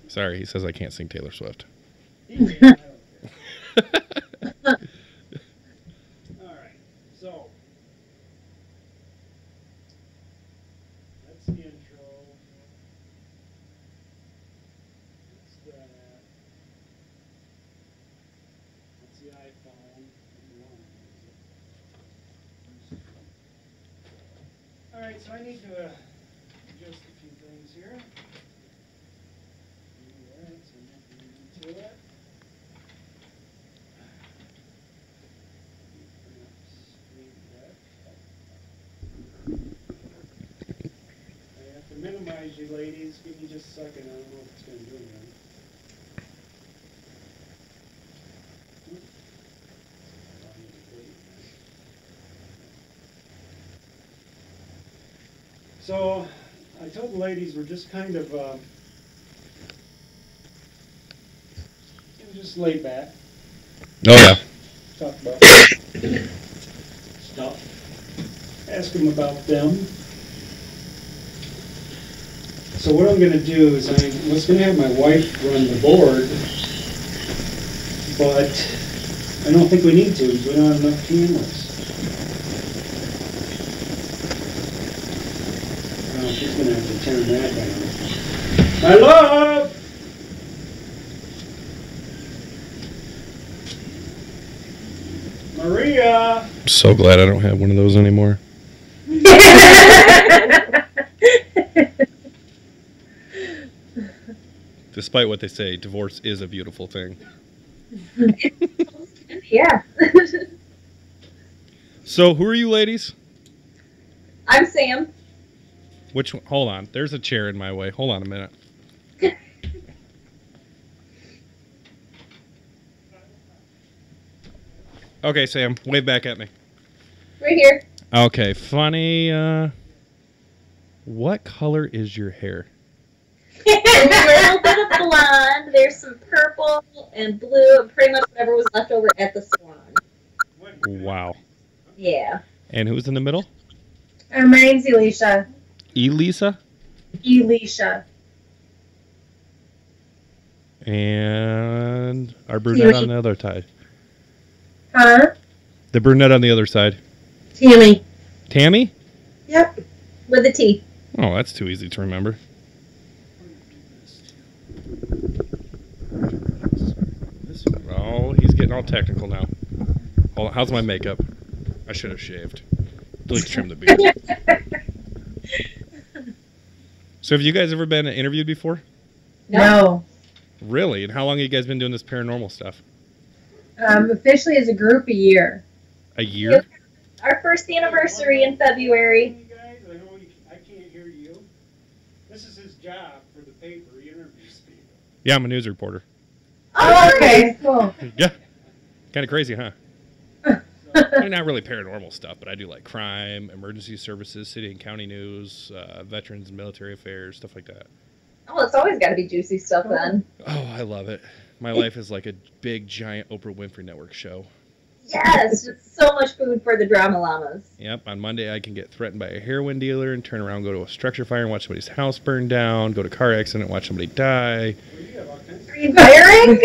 Sorry, he says I can't sing Taylor Swift. Alright, so that's the intro. That's that. That's the iPhone. Alright, so I need to adjust a few things here. Alright, so nothing into it. I have to minimize you ladies. Give me just a second. I don't know if it's going to do anything. So I told the ladies we're just kind of just laid back. Oh, yeah. Talk about stuff. Ask them about them. So what I'm going to do is I was going to have my wife run the board, but I don't think we need to because we don't have enough cameras. She's going to have to turn that down. My love! Maria! I'm so glad I don't have one of those anymore. Despite what they say, divorce is a beautiful thing. Yeah. So, who are you ladies? I'm Sam. Which one? Hold on. There's a chair in my way. Hold on a minute. Okay, Sam, wave back at me. Right here. Okay, funny. What color is your hair? A little bit of blonde. There's some purple and blue and pretty much whatever was left over at the salon. Wow. Yeah. And who's in the middle? My name's Elisha. Elisa? Elisha. And our brunette on the other side. Huh? The brunette on the other side. Tammy. Tammy? Yep. With a T. Oh, that's too easy to remember. Oh, he's getting all technical now. Hold on, how's my makeup? I should have shaved. At least trim the beard. So have you guys ever been interviewed before? No. Really? And how long have you guys been doing this paranormal stuff? Officially as a group, a year. A year? Our first anniversary in February. Guys, I know I can't hear you. This is his job for the paper. He interviews people. Yeah, I'm a news reporter. Oh, okay. Cool. Yeah. Kind of crazy, huh? I mean, not really paranormal stuff, but I do like crime, emergency services, city and county news, veterans and military affairs, stuff like that. Oh, it's always got to be juicy stuff then. Oh, I love it. My life is like a big, giant Oprah Winfrey Network show. Yes, just so much food for the drama llamas. Yep, on Monday I can get threatened by a heroin dealer and turn around, go to a structure fire and watch somebody's house burn down, go to a car accident and watch somebody die. Are you hiring?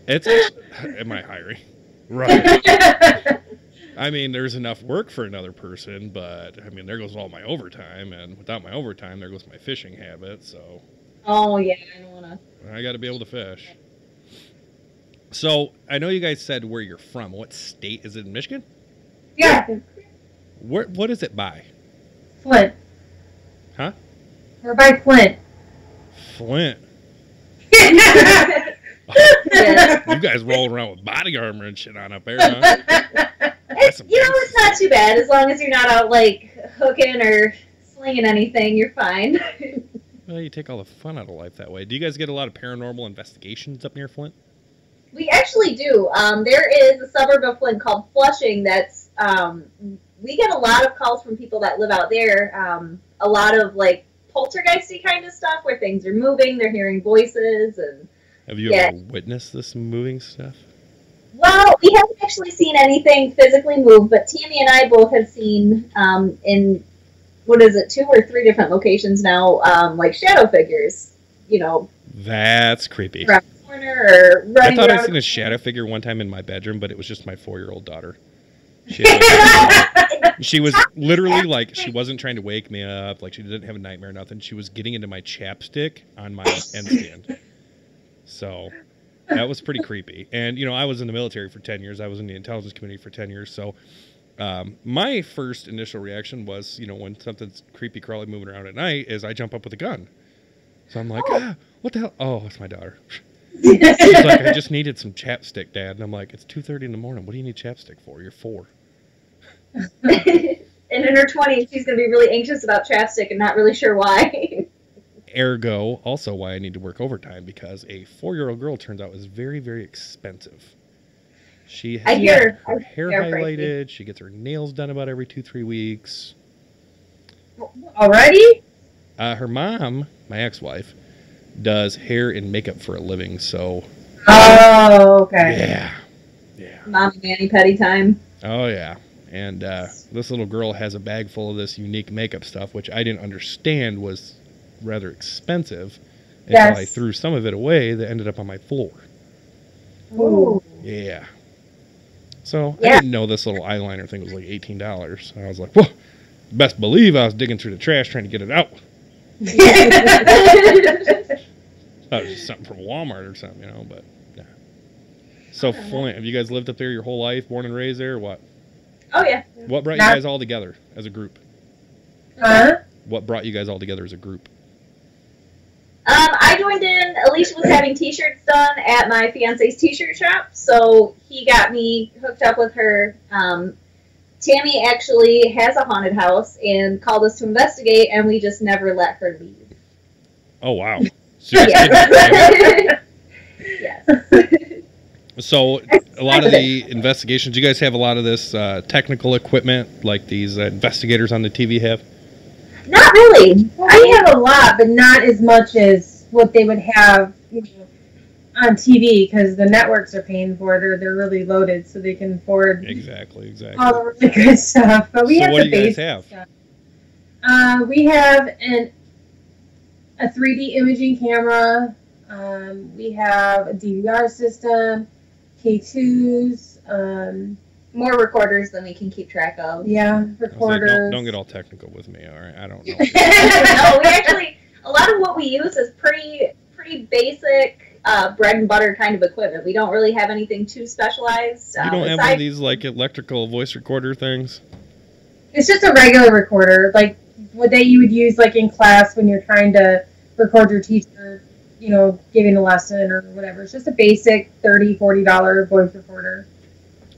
It's actually, am I hiring? Right. I mean, there's enough work for another person, but I mean, there goes all my overtime, and without my overtime, there goes my fishing habit, so. Oh, yeah, I don't want to. I got to be able to fish. So, I know you guys said where you're from. What state? Is it in Michigan? Yeah. What is it by? Flint. Huh? We're by Flint. Flint. Yes. You guys rolling around with body armor and shit on up there, huh? It's not too bad. As long as you're not out, like, hooking or slinging anything, you're fine. Well, you take all the fun out of life that way. Do you guys get a lot of paranormal investigations up near Flint? We actually do. There is a suburb of Flint called Flushing that's, we get a lot of calls from people that live out there. A lot of, like, poltergeisty kind of stuff where things are moving, they're hearing voices. And have you ever witnessed this moving stuff? Well, we haven't actually seen anything physically move, but Tammy and I both have seen in, 2 or 3 different locations now, like shadow figures. That's creepy. around the corner or I running thought I'd around. seen a shadow figure one time in my bedroom, but it was just my 4-year-old daughter. She was literally like, she wasn't trying to wake me up, like she didn't have a nightmare or nothing. She was getting into my chapstick on my handstand. So that was pretty creepy. And, I was in the military for 10 years. I was in the intelligence community for 10 years. So my first initial reaction was, when something's creepy crawly moving around at night, is I jump up with a gun. So I'm like, what the hell? Oh, it's my daughter. She's like, I just needed some chapstick, Dad. And I'm like, it's 2:30 in the morning. What do you need chapstick for? You're 4. And in her 20s, she's going to be really anxious about chapstick and not really sure why. Ergo, also why I need to work overtime, because a 4-year-old girl turns out is very, very expensive. She has her hair highlighted. She gets her nails done about every 2-3 weeks. Already? Her mom, my ex-wife, does hair and makeup for a living, so... Oh, okay. Yeah. Mommy mani-pedi time. Oh, yeah. And this little girl has a bag full of this unique makeup stuff, which I didn't understand was rather expensive until I threw some of it away that ended up on my floor. Ooh. Yeah. So I didn't know this little eyeliner thing was like $18. And I was like, whoa, best believe I was digging through the trash trying to get it out. Thought it was just something from Walmart or something, but yeah. So Flint, have you guys lived up there your whole life, born and raised there, or what? Oh, yeah. What brought you guys all together as a group? Huh? What brought you guys all together as a group? I joined in. Alicia was having t-shirts done at my fiance's t-shirt shop, so he got me hooked up with her. Tammy actually has a haunted house and called us to investigate, and we just never let her leave. Oh, wow. Yes. So a lot of the investigations, you guys have a lot of this technical equipment like these investigators on the TV have? Not really. I have a lot, but not as much as what they would have on TV, because the networks are paying for it, or they're really loaded, so they can afford Exactly. all the really good stuff. But we have what the do you guys basic have? stuff. We have a 3D imaging camera. We have a DVR system, K2s. More recorders than we can keep track of. Yeah, recorders. Don't get all technical with me, all right? I don't know. No, we actually, a lot of what we use is pretty basic bread and butter kind of equipment. We don't really have anything too specialized. You don't have one of these like electrical voice recorder things? It's just a regular recorder, like what you would use like in class when you're trying to record your teacher, giving a lesson or whatever. It's just a basic $30, $40 voice recorder.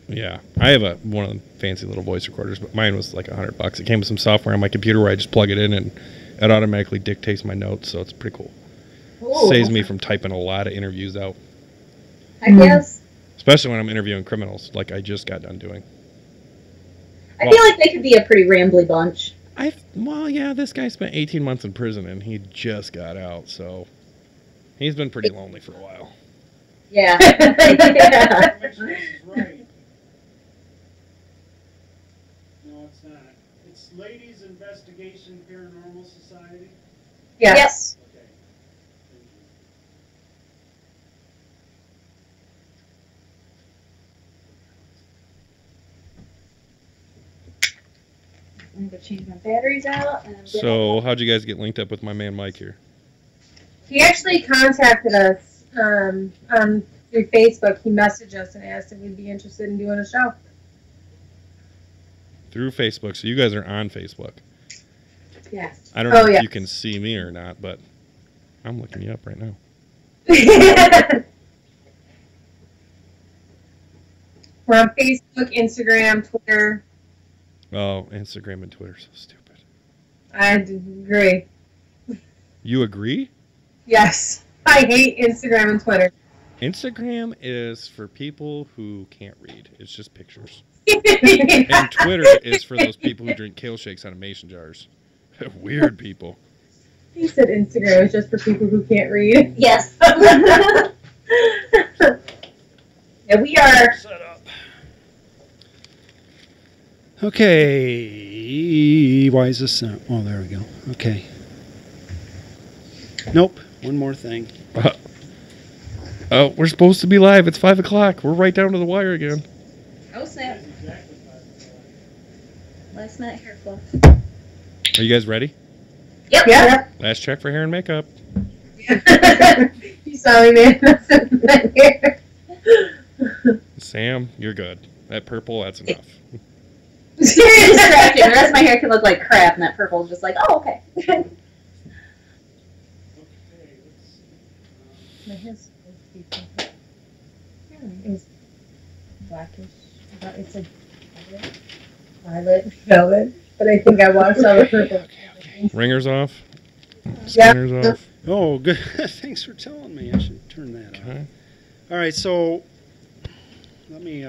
Yeah, I have one of the fancy little voice recorders, but mine was like $100. It came with some software on my computer where I just plug it in and it automatically dictates my notes, so it's pretty cool. Ooh. Saves me from typing a lot of interviews out. I guess. Especially when I'm interviewing criminals, like I just got done doing. I feel like they could be a pretty rambly bunch. This guy spent 18 months in prison and he just got out, so he's been pretty lonely for a while. Yeah. This is right. No, it's not. It's Ladies Investigation Paranormal Society. Yes. Okay. I'm going to change my batteries out. So how'd you guys get linked up with my man Mike here? He actually contacted us through Facebook. He messaged us and asked if we'd be interested in doing a show. Through Facebook, so you guys are on Facebook. Yes. I don't know if you can see me or not, but I'm looking you up right now. We're on Facebook, Instagram, Twitter. Oh, Instagram and Twitter, so stupid. I agree. You agree? Yes. I hate Instagram and Twitter. Instagram is for people who can't read. It's just pictures. And Twitter is for those people who drink kale shakes out of mason jars. Weird people. He said Instagram is just for people who can't read. Yes. Yeah, we are. Set up. Okay. Why is this? Oh, there we go. Okay. Nope. one more thing. Oh, we're supposed to be live. It's 5 o'clock. We're right down to the wire again. Oh, snap. That's exactly 5 o'clock. Last minute hair fluff. Are you guys ready? Yep. Yeah. Last check for hair and makeup. You saw me, man. That's in here. Sam, you're good. That purple, that's enough. Distracting. The rest of my hair can look like crap, and that purple is just like, oh, okay. Okay, let's see. My hair's supposed to be pink. It's blackish. It's a violet velvet, but I think I washed all the purple. Ringers off. Yeah. Spinners off. Oh, good. Thanks for telling me. I should turn that on. Okay. All right, so let me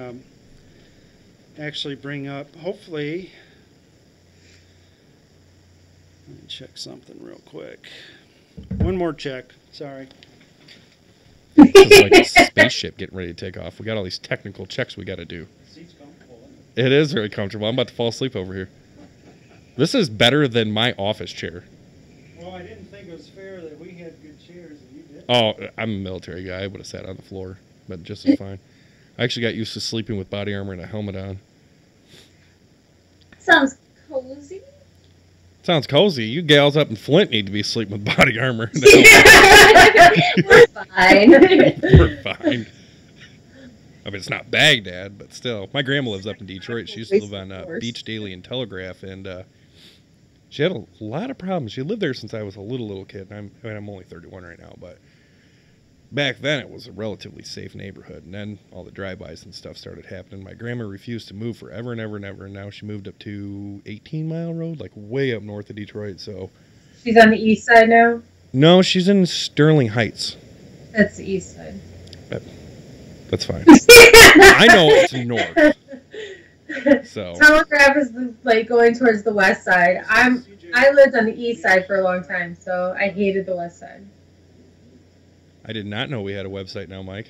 actually bring up, hopefully, let me check something real quick. One more check. Sorry. This is like a spaceship getting ready to take off. We got all these technical checks we got to do. Seat's comfortable, isn't It is very comfortable. I'm about to fall asleep over here. This is better than my office chair. it? Well, I didn't think it was fair that we had good chairs and you didn't. Oh, I'm a military guy. I would have sat on the floor, but just as fine. I actually got used to sleeping with body armor and a helmet on. Sounds cozy. Sounds cozy. You gals up in Flint need to be sleeping with body armor. We're fine. We're fine. I mean, it's not Baghdad, but still. My grandma lives up in Detroit. She used to live on Beach Daily and Telegraph, and she had a lot of problems. She lived there since I was a little kid. I'm only 31 right now, but back then it was a relatively safe neighborhood, and then all the drive-bys and stuff started happening. My grandma refused to move forever and ever and ever, and now she moved up to 18 Mile Road, like way up north of Detroit. So She's on the east side now? no, she's in Sterling Heights. That's the east side. That's fine. I know it's north. So Telegraph is like going towards the west side. I lived on the east side for a long time, so I hated the west side. I did not know we had a website now, Mike.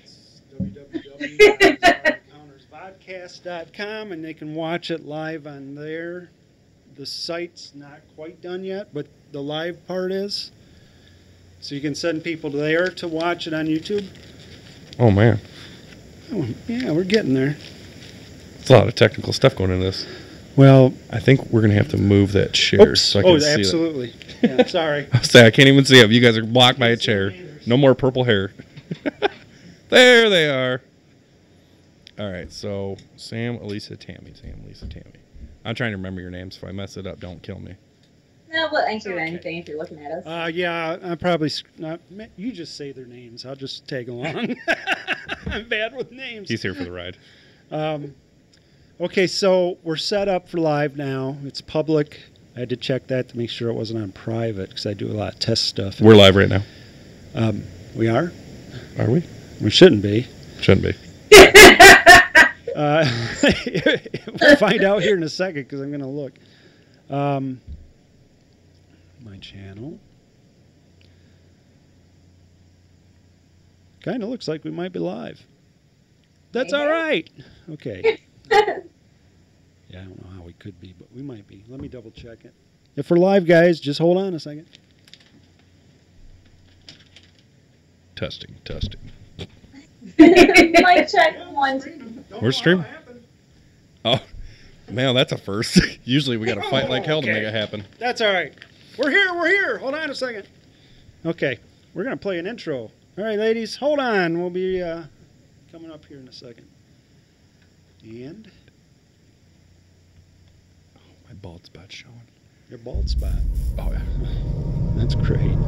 www.encountersvodcast.com, and they can watch it live on there. The site's not quite done yet, but the live part is. So you can send people there to watch it on YouTube. Oh man, Oh, yeah, we're getting there. there's a lot of technical stuff going into this. Well, I think we're gonna have to move that chair oops. so I can see it. Absolutely. Yeah, sorry. I say I can't even see them. You guys are blocked by a chair. No more purple hair. There they are. All right, so Sam, Elisa, Tammy. Sam, Elisa, Tammy. I'm trying to remember your names. If I mess it up, don't kill me. No, we'll answer anything if you're looking at us. Yeah, I probably not. You just say their names. I'll just tag along. I'm bad with names. He's here for the ride. Okay, so we're set up for live now. It's public. I had to check that to make sure it wasn't on private because I do a lot of test stuff. We're live right now. We are? Are we? We shouldn't be. Shouldn't be. We'll find out here in a second because I'm going to look. My channel. Kind of looks like we might be live. That's all right. Okay. Yeah, I don't know how we could be, but we might be. Let me double check it. If we're live, guys, just hold on a second. Testing. Mic check 1, 2. We're streaming. Oh, man, that's a first. Usually we got to fight like hell to make it happen. That's all right. We're here. Hold on a second. Okay, we're going to play an intro. All right, ladies, hold on. We'll be coming up here in a second. And My bald spot's showing. your bald spot. Oh, yeah. That's great.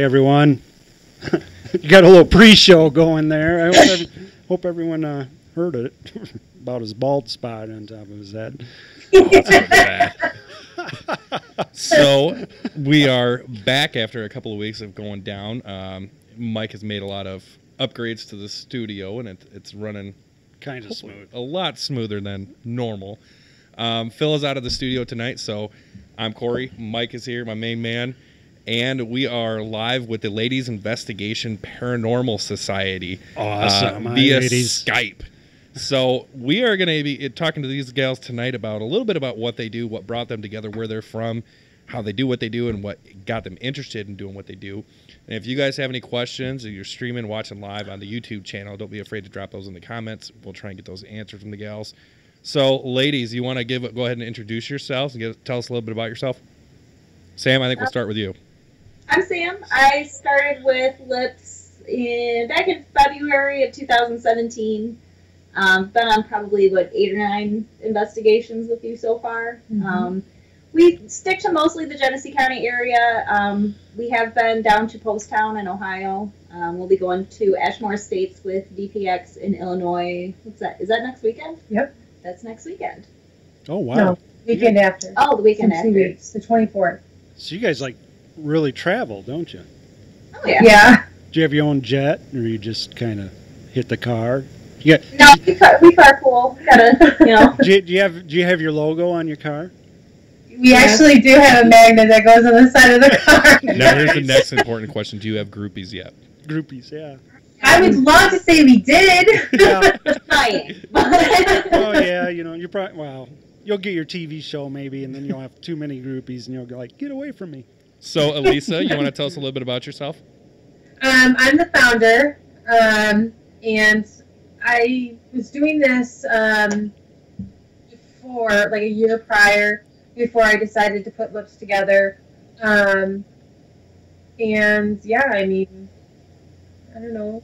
everyone. You got a little pre-show going there. I hope everyone heard it about his bald spot on top of his head. Oh, that's so bad. So we are back after a couple of weeks of going down. Mike has made a lot of upgrades to the studio, and it's running Kind of smooth. a lot smoother than normal. Phil is out of the studio tonight, so I'm Corey. Mike is here, my main man. And we are live with the Ladies Investigation Paranormal Society Awesome. via ladies. Skype. So we are going to be talking to these gals tonight about a little bit about what they do, what brought them together, where they're from, how they do what they do, and what got them interested in doing what they do. And if you guys have any questions, or you're streaming, watching live on the YouTube channel, don't be afraid to drop those in the comments. We'll try and get those answered from the gals. So, ladies, you want to go ahead and introduce yourselves and tell us a little bit about yourself? Sam, I think we'll start with you. I'm Sam. I started with Lips back in February of 2017. Been on probably, 8 or 9 investigations with you so far. Mm-hmm. We stick to mostly the Genesee County area. We have been down to Poasttown in Ohio. We'll be going to Ashmore Estates with DPX in Illinois. What's that? Is that next weekend? Yep. That's next weekend. Oh, wow. No, weekend after. Oh, the weekend In after. 2 weeks, the 24th. So you guys, really travel, don't you? Oh, yeah. Yeah. Do you have your own jet, or you just kind of hit the car? You got, No, we carpool. Gotta, do you have your logo on your car? We actually do have a magnet that goes on the side of the car. Now, here's the next important question. Do you have groupies yet? Groupies, yeah. I would love to say we did. Yeah. trying. Oh, yeah, you're probably, you'll get your TV show maybe, and then you'll have too many groupies, and you'll go get away from me. So, Elisa, you want to tell us a little bit about yourself? I'm the founder, and I was doing this before, a year prior, before I decided to put Lips together. And yeah, I mean, I don't know,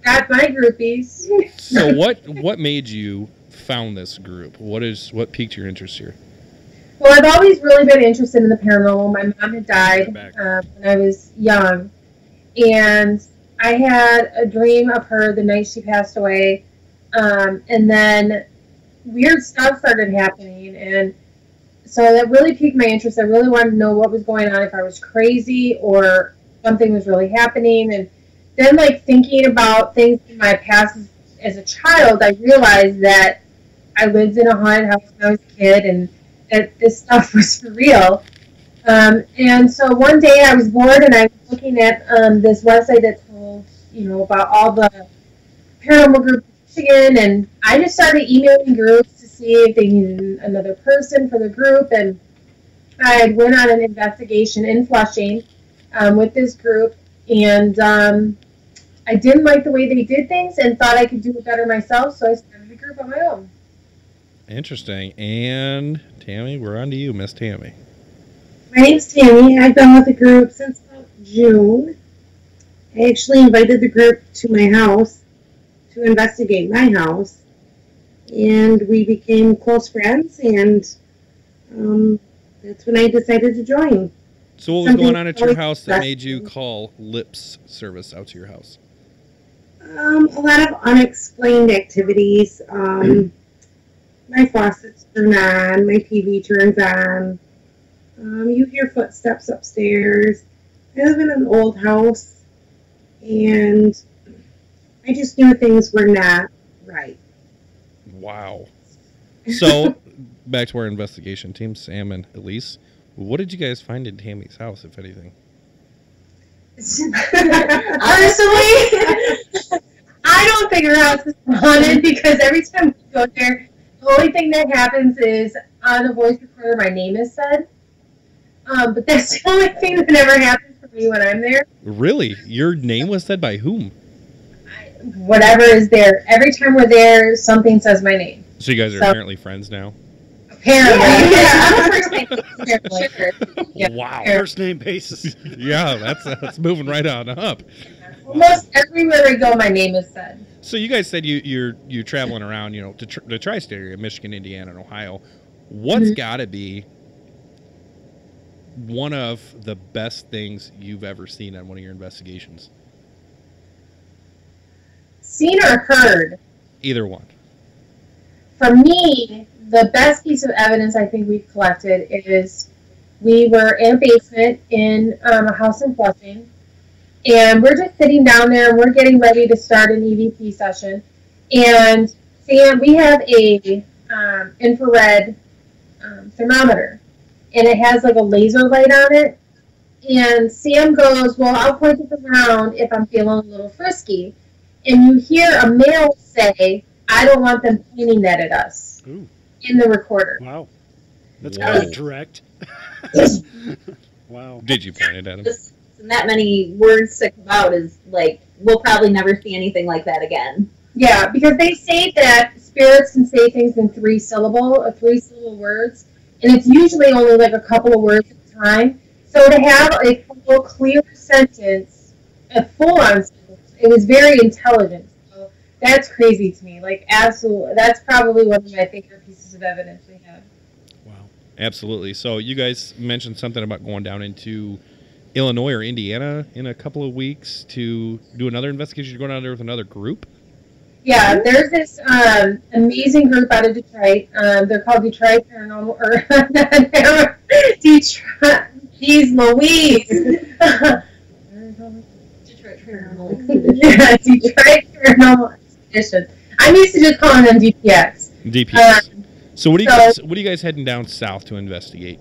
got my groupies. So, what made you found this group? What piqued your interest here? Well, I've always really been interested in the paranormal. My mom had died when I was young, and I had a dream of her the night she passed away, and then weird stuff started happening, and so that really piqued my interest. I really wanted to know what was going on, if I was crazy or something was really happening, and then thinking about things in my past as a child, I realized that I lived in a haunted house when I was a kid, and that this stuff was for real. And so one day I was bored, and I was looking at this website that told, about all the paranormal groups in Michigan, and I just started emailing groups to see if they needed another person for the group, and I went on an investigation in Flushing with this group, and I didn't like the way they did things and thought I could do it better myself, so I started a group on my own. Interesting. And Tammy, we're on to you, Miss Tammy. My name's Tammy. I've been with the group since about June. I actually invited the group to my house to investigate my house, and we became close friends, and that's when I decided to join. So what was going on at your house that made you call Lips service out to your house? A lot of unexplained activities. My faucets turn on, my TV turns on. You hear footsteps upstairs. I live in an old house, and I just knew things were not right. Wow. So, back to our investigation team, Sam and Elise. What did you guys find in Tammy's house, if anything? Honestly, I don't think her house is haunted, because every time we go there, the only thing that happens is on the voice recorder my name is said. But that's the only thing that ever happens for me when I'm there. Really? Your name was said by whom? Whatever is there. Every time we're there, something says my name. So you guys are apparently friends now? Apparently. Yeah, first name. Sure. Yeah. Wow. First name basis. Yeah, that's moving right on up. Almost everywhere I go, my name is said. So you guys said you're traveling around, to the tri-state area, Michigan, Indiana, and Ohio. What's got to be one of the best things you've ever seen on one of your investigations? Seen or heard? Either one. For me, the best piece of evidence I think we've collected is we were in a basement in a house in Flushing, and we're just sitting down there and we're getting ready to start an EVP session. And Sam, we have a infrared thermometer, and it has like a laser light on it. And Sam goes, well, I'll point it around if I'm feeling a little frisky. And you hear a male say, I don't want them pointing that at us. Ooh. In the recorder. Wow. That's Wow. kind of direct. Wow. Did you point it at him? Just that many words to come out is like, we'll probably never see anything like that again. Yeah, because they say that spirits can say things in three syllable words, and it's usually only like a couple of words at a time. So to have a full, clear sentence, a full-on sentence, it was very intelligent. So that's crazy to me. Like, absolutely, that's probably one of my favorite pieces of evidence we have. Wow. Absolutely. So you guys mentioned something about going down into Illinois or Indiana in a couple of weeks to do another investigation. You're going out there with another group? Yeah, there's this amazing group out of Detroit. They're called Detroit Paranormal, or Detroit. Jeez Louise. Detroit Paranormal. Yeah, Detroit Paranormal Expedition. I'm used to just calling them DPX. DPS. So what are you guys heading down south to investigate?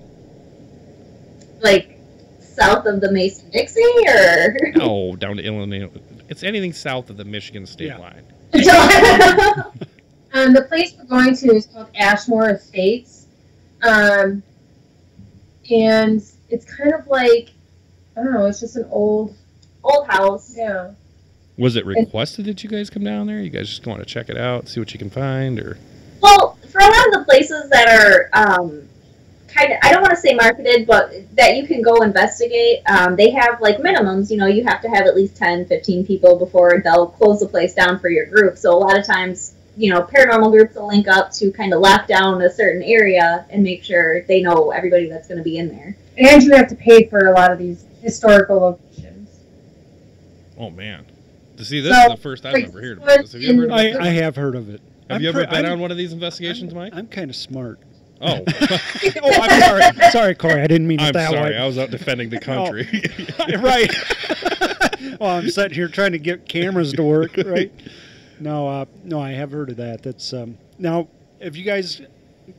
Like, south of the Mason-Dixie, or? Oh, down to Illinois. It's anything south of the Michigan state line. The place we're going to is called Ashmore Estates. And it's kind of like, I don't know, it's just an old house. Yeah. Was it requested that you guys come down there? You guys just want to check it out, see what you can find, or? Well, for a lot of the places that are kind of, I don't want to say marketed, but that you can go investigate, they have like minimums. You know, you have to have at least 10, 15 people before they'll close the place down for your group. So a lot of times, you know, paranormal groups will link up to kind of lock down a certain area and make sure they know everybody that's going to be in there. And you have to pay for a lot of these historical locations. Oh, man. To see, this is the first I've ever heard about this. Have you ever heard of it? I have heard of it. Have you ever been on one of these investigations, Mike? I'm kind of smart. Oh. Oh, I'm sorry. Sorry, Corey. I didn't mean it I'm that sorry. way. I was out defending the country. Right. Well, I'm sitting here trying to get cameras to work, right? No, I have heard of that. That's now. Have you guys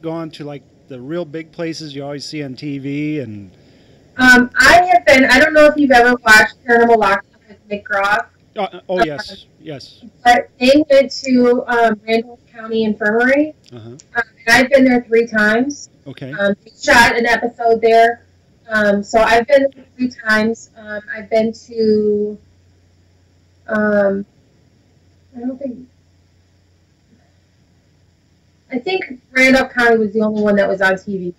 gone to like the real big places you always see on TV? And I have been. I don't know if you've ever watched Paranormal Lockdown with Nick Groff. Oh yes, yes. But they went to Randolph County Infirmary, and I've been there 3 times. Okay. They shot an episode there, so I've been there 3 times. I've been to, I think Randolph County was the only one that was on TV.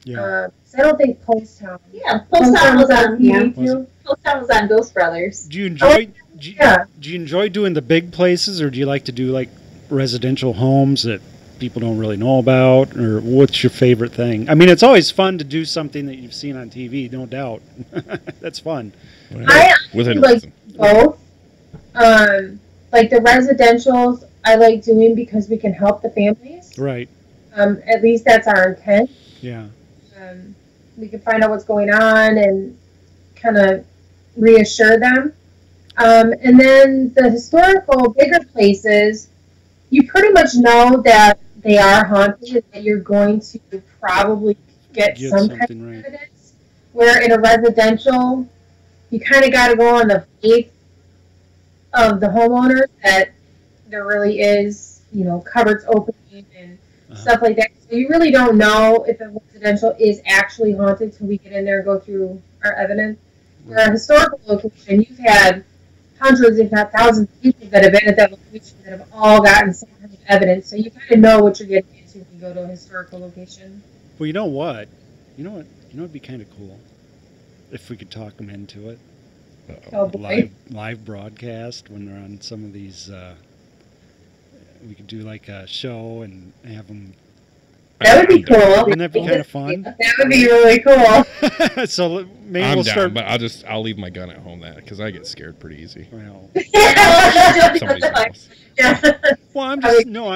Yeah. So I don't think Post Town. Yeah, Post Town was on TV too. Post Town was on Ghost Brothers. Do you enjoy? Yeah. Do you enjoy doing the big places, or do you like to do like residential homes that people don't really know about, or what's your favorite thing? I mean, it's always fun to do something that you've seen on TV, no doubt. That's fun. I Within like reason. both. Like the residentials, I like doing because we can help the families. Right. At least that's our intent. Yeah. We can find out what's going on and kind of reassure them. And then the historical, bigger places, you pretty much know that they are haunted and that you're going to probably get some kind of right. evidence. Where in a residential, you kind of got to go on the faith of the homeowner that there really is, cupboards opening and stuff like that. So you really don't know if a residential is actually haunted until we get in there and go through our evidence. For a historical location, you've had hundreds, if not thousands, of people that have been at that location that have all gotten some kind of evidence. So you kind of know what you're getting into when you go to a historical location. Well, you know what? It'd be kind of cool if we could talk them into it. Oh, boy. Live broadcast when they're on some of these. We could do like a show and have them That would be cool. Wouldn't that be kind of fun? That would be really cool. So maybe I'm we'll down, start. but I'll leave my gun at home because I get scared pretty easy. Well, Somebody's house. well, I'm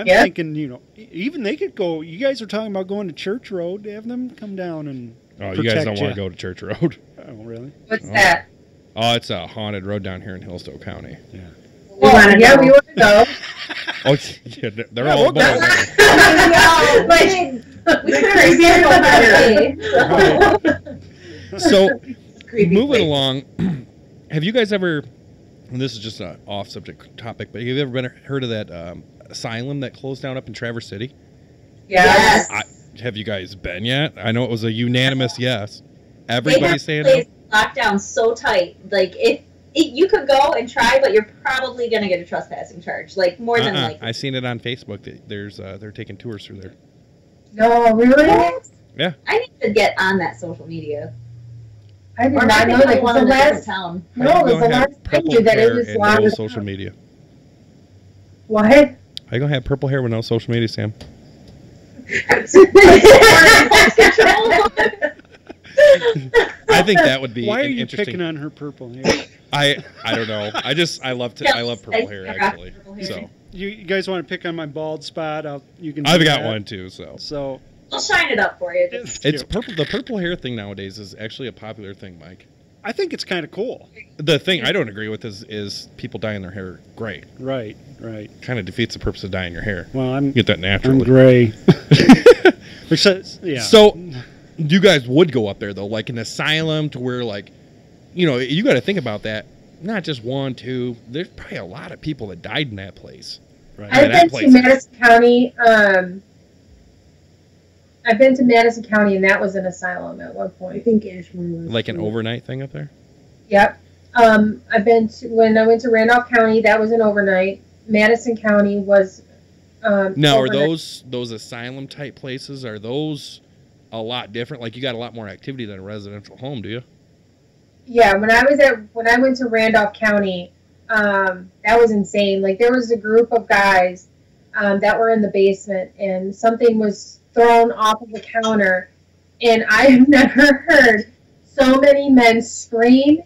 Yeah. thinking, even they could go. You guys are talking about going to Church Road. Have them come down and. Oh, you guys don't protect want to go to Church Road? Oh, really? What's Oh. that? Oh, it's a haunted road down here in Hillsdale County. Yeah. We want to go. Oh, yeah, they're Yeah, all. well, So, Creepy moving place. along, have you guys ever? And this is just an off-subject topic, but have you ever heard of that asylum that closed down up in Traverse City? Yes. Have you guys been yet? I know it was a unanimous yes. They Everybody's have saying the place no. locked down so tight. Like if you could go and try, but you're probably gonna get a trespassing charge. Like more than likely. I seen it on Facebook. They're taking tours through there. No, really? Yeah. I need to get on that social media. I did Or not know that. one The in a different last, town. no, it was the last I knew that it was and locked. no social media. What? How you gonna have purple hair with no social media, Sam? I think that would be Why are an you interesting. picking on her purple hair? I don't know. I love purple hair actually. So You guys want to pick on my bald spot? You can. I've do got that. one too. So So I'll shine it up for you. Just it's purple. The purple hair thing nowadays is actually a popular thing, Mike. I think it's kind of cool. The thing I don't agree with is people dyeing their hair gray. Right. Kind of defeats the purpose of dyeing your hair. Well, I'm You get that I'm naturally. gray. Yeah. So, you guys would go up there though, like an asylum, to where like, you got to think about that. Not just one, two. There's probably a lot of people that died in that place. Right. Yeah, I've that been place to is- Madison County. I've been to Madison County, and that was an asylum at one point. I think Ashburn was. Like an overnight thing up there. Yep. I've been to, when I went to Randolph County, that was an overnight. Madison County was. Now, are overnight. those asylum type places? Are those a lot different? Like you got a lot more activity than a residential home, do you? Yeah, when I went to Randolph County, that was insane. Like there was a group of guys that were in the basement, and something was thrown off of the counter, and I have never heard so many men scream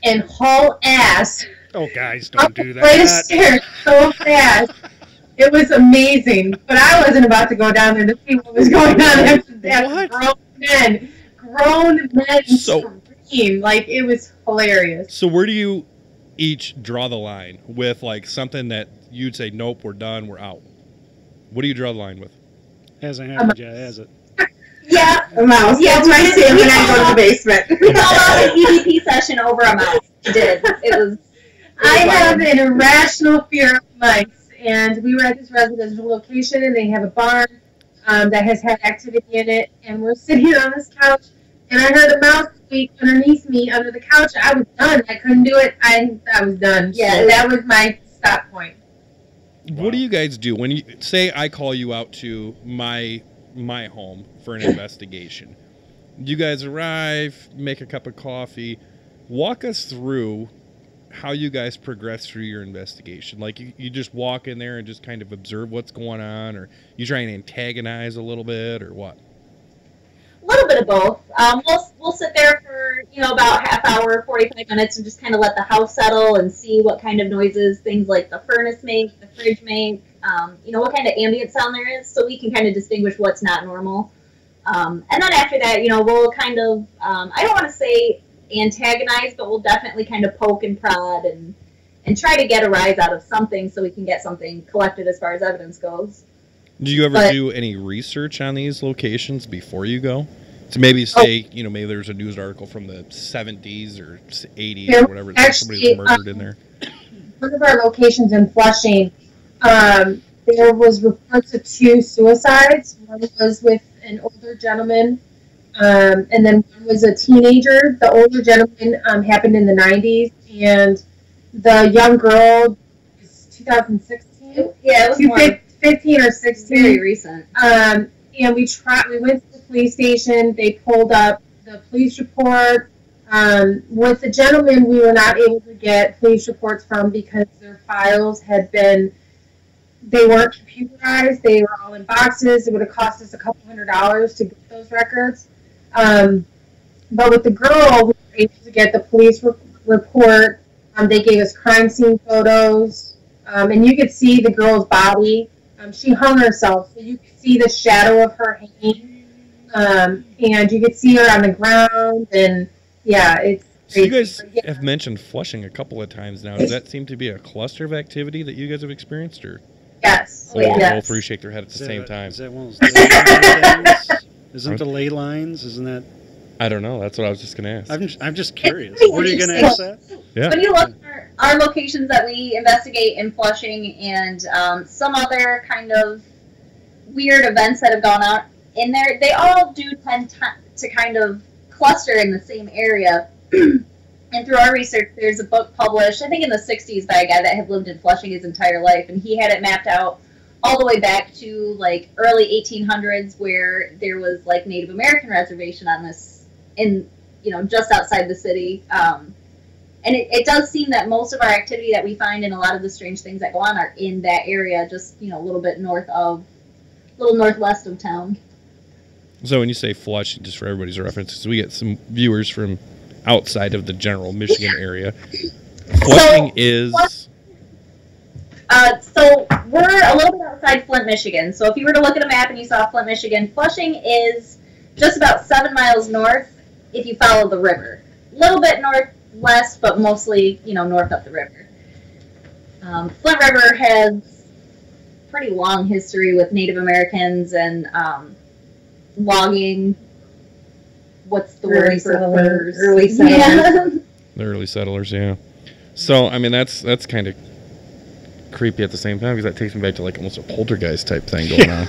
and haul ass Oh, guys, up don't do the flight of that. stairs so fast. It was amazing, but I wasn't about to go down there to see what was going on after that. What? Grown men So- scream. Like, it was hilarious. So where do you each draw the line with like something that you'd say, nope, we're done, we're out? What do you draw the line with? Hasn't happened yet, has it? yeah, A mouse. Yeah, That's my we- Sam we when I go to the basement. we called out an EVP session over a mouse. We did. It was. I have an irrational fear of mice, and we were at this residential location, and they have a barn that has had activity in it, and we're sitting on this couch, and I heard a mouse squeak underneath me under the couch. I was done. I couldn't do it. I was done. Yeah. So that was my stop point. What do you guys do when you say I call you out to my home for an investigation? You guys arrive, make a cup of coffee, walk us through how you guys progress through your investigation. Like you just walk in there and just kind of observe what's going on, or you try and antagonize a little bit, or what? A little bit of both. We'll sit there for about half hour, 45 minutes, and just kind of let the house settle and see what kind of noises things like the furnace make, the fridge make, what kind of ambient sound there is, so we can kind of distinguish what's not normal. And then after that, we'll kind of I don't want to say antagonize, but we'll definitely kind of poke and prod and try to get a rise out of something so we can get something collected as far as evidence goes. Do you ever But- do any research on these locations before you go? To maybe say, maybe there's a news article from the 70s or 80s There or whatever. That somebody was murdered in there. One of our locations in Flushing, there was reports of 2 suicides. One was with an older gentleman, and then one was a teenager. The older gentleman happened in the 90s, and the young girl is 2016. Yeah, it was more 15 or 16. very recent. And we went to the police station. They pulled up the police report. With the gentleman, we were not able to get police reports from because their files had been they weren't computerized. They were all in boxes. It would have cost us a couple $100 to get those records. But with the girl, we were able to get the police report. They gave us crime scene photos. And you could see the girl's body. She hung herself, so you could see the shadow of her hanging. And you could see her on the ground. And, yeah, it's So you crazy. guys have mentioned Flushing a couple of times now. Does that seem to be a cluster of activity that you guys have experienced? Or Yes. Oh, yeah. all three shake their head at the same time? Is that one of those ley line things? Isn't the ley lines? Isn't that? I don't know. That's what I was just going to ask. I'm just curious. pretty Were you going to interesting. ask that? Yeah. When you look at our locations that we investigate in Flushing and some other kind of weird events that have gone on in there, they all do tend to kind of cluster in the same area. And through our research, there's a book published, I think in the 60s, by a guy that had lived in Flushing his entire life, and he had it mapped out all the way back to like early 1800s, where there was like Native American reservation on this, in just outside the city. And it does seem that most of our activity that we find and a lot of the strange things that go on are in that area, just a little bit northwest of town. So when you say Flush, just for everybody's reference, we get some viewers from outside of the general Michigan area. Flushing is... So we're a little bit outside Flint, Michigan. So if you were to look at a map and you saw Flint, Michigan, Flushing is just about 7 miles north if you follow the river. A little bit northwest, but mostly, north up the river. Flint River has pretty long history with Native Americans and logging. What's the word for furs? Early settlers. Yeah. The early settlers, yeah. So, I mean, that's kind of creepy at the same time, because that takes me back to like almost a poltergeist type thing going on.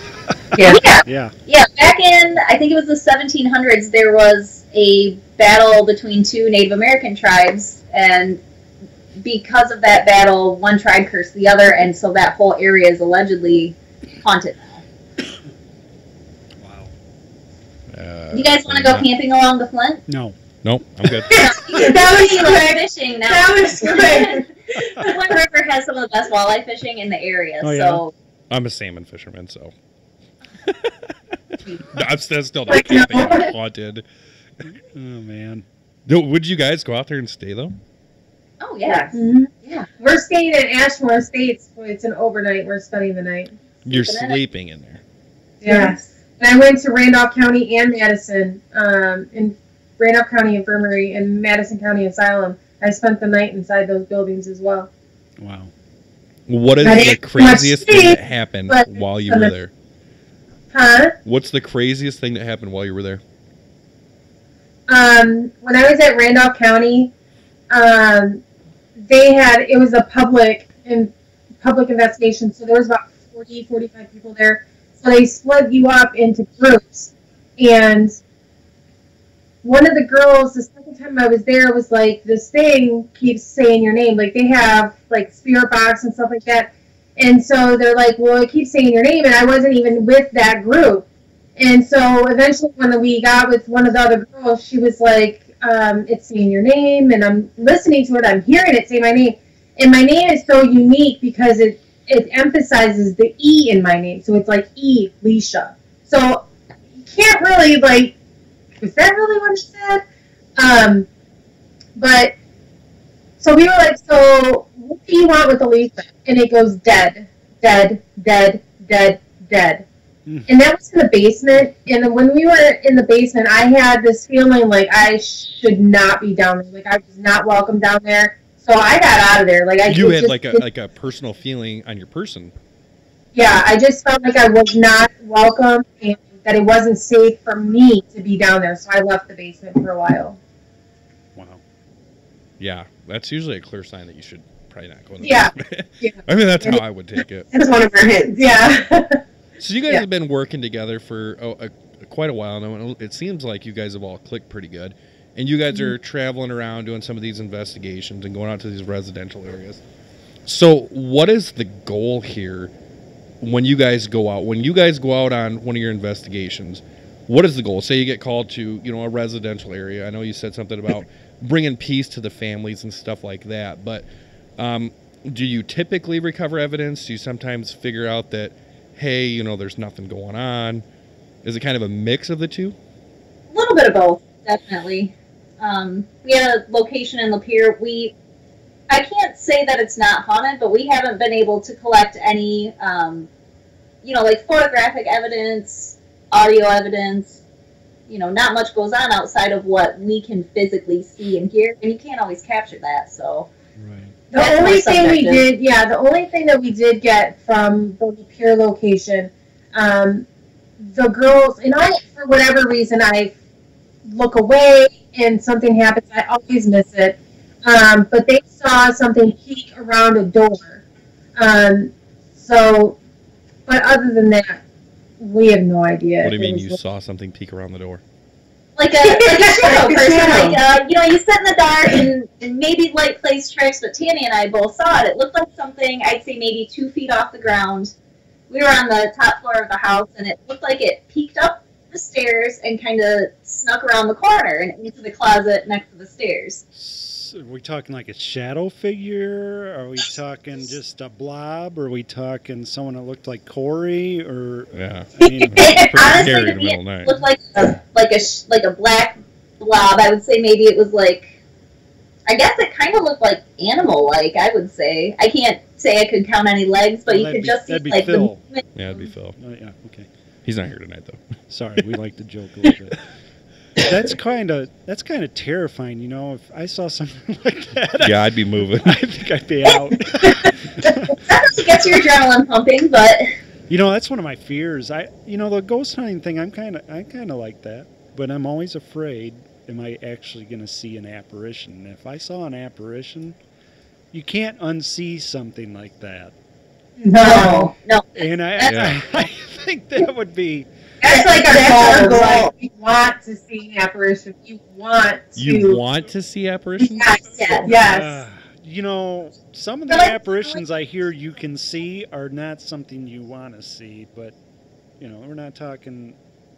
Yeah. Yeah. Yeah, back in, I think it was the 1700s, there was a battle between two Native American tribes, and because of that battle, one tribe cursed the other, and so that whole area is allegedly haunted now. Wow. You guys want to go camping along the Flint? No. Nope, I'm good. That was like fishing now. That was good. The Flint River has some of the best walleye fishing in the area, Oh, yeah? so... I'm a salmon fisherman, so... I'm still not camping. I'm haunted. Oh man. No, would you guys go out there and stay, though? Oh, yeah. Mhm. Yeah. We're staying in Ashmore Estates. It's an overnight. We're spending the night. You're Sleeping in it? sleeping in there. Yes. And I went to Randolph County and Madison, in Randolph County Infirmary and Madison County Asylum. I spent the night inside those buildings as well. Wow. What is I the didn't craziest much thing sleep, that happened but- while you were there? Huh? What's the craziest thing that happened while you were there? When I was at Randolph County, it was a public investigation, so there was about 40, 45 people there. So they split you up into groups, and one of the girls, the second time I was there, was like, this thing keeps saying your name. Like, they have, like, spirit box and stuff like that. And so they're like, well, it keeps saying your name, and I wasn't even with that group. And so eventually when we got with one of the other girls, she was like, it's saying your name, and I'm listening to it, I'm hearing it say my name. And my name is so unique because it emphasizes the E in my name. So it's like E, Leisha. So you can't really, like, is that really what it said? But, so we were like, so what do you want with Alicia? And it goes dead, dead, dead, dead, dead. And that was in the basement. And then when we were in the basement, I had this feeling like I should not be down there. Like, I was not welcome down there. So I got out of there. Like, You had like a personal feeling on your person. Yeah, I just felt like I was not welcome and that it wasn't safe for me to be down there. So I left the basement for a while. Wow. Yeah, that's usually a clear sign that you should probably not go in the Yeah. basement. Yeah. I mean, that's how I would take it. That's one of our hints. Yeah. So you guys Yeah. have been working together for quite a while now, and it seems like you guys have all clicked pretty good. And you guys are traveling around doing some of these investigations and going out to these residential areas. So what is the goal here when you guys go out? When you guys go out on one of your investigations, what is the goal? Say you get called to, a residential area. I know you said something about bringing peace to the families and stuff like that. But do you typically recover evidence? Do you sometimes figure out that, hey, there's nothing going on? Is it kind of a mix of the two? A little bit of both, definitely. We had a location in Lapeer. I can't say that it's not haunted, but we haven't been able to collect any, like photographic evidence, audio evidence. Not much goes on outside of what we can physically see and hear, and you can't always capture that, so. Right. The only thing that we did get from the Lapeer location, the girls, and I, for whatever reason, I look away and something happens, I always miss it. But they saw something peek around a door. But other than that, we have no idea. What do you mean you saw something peek around the door? Like a shadow person. Like, you sit in the dark and maybe light plays tricks, but Tammy and I both saw it. It looked like something, I'd say maybe 2 feet off the ground. We were on the top floor of the house, and it looked like it peeked up the stairs and kind of snuck around the corner and into the closet next to the stairs. Are we talking like a shadow figure? Are we talking just a blob? Are we talking someone that looked like Corey? Or yeah, I mean, pretty honestly, scary in the middle of the night. It looked like a black blob. I would say maybe it was like, I guess it kind of looked like animal-like. I would say. I can't say I could count any legs, but you could just see like Phil. the movement. Yeah, it'd be Phil. Oh, yeah, okay. He's not here tonight though. Sorry, we like to joke a little bit. That's kind of terrifying, If I saw something like that, Yeah, I'd be moving. I think I'd be out. Definitely gets your adrenaline pumping, but That's one of my fears. The ghost hunting thing. I'm kind of like that, but I'm always afraid. Am I actually going to see an apparition? If I saw an apparition, you can't unsee something like that. no. And I think that would be. That's like our goal. Like, we want to see an apparition. You want to see apparitions? Yes. Some of the apparitions I hear you can see are not something you want to see, but, we're not talking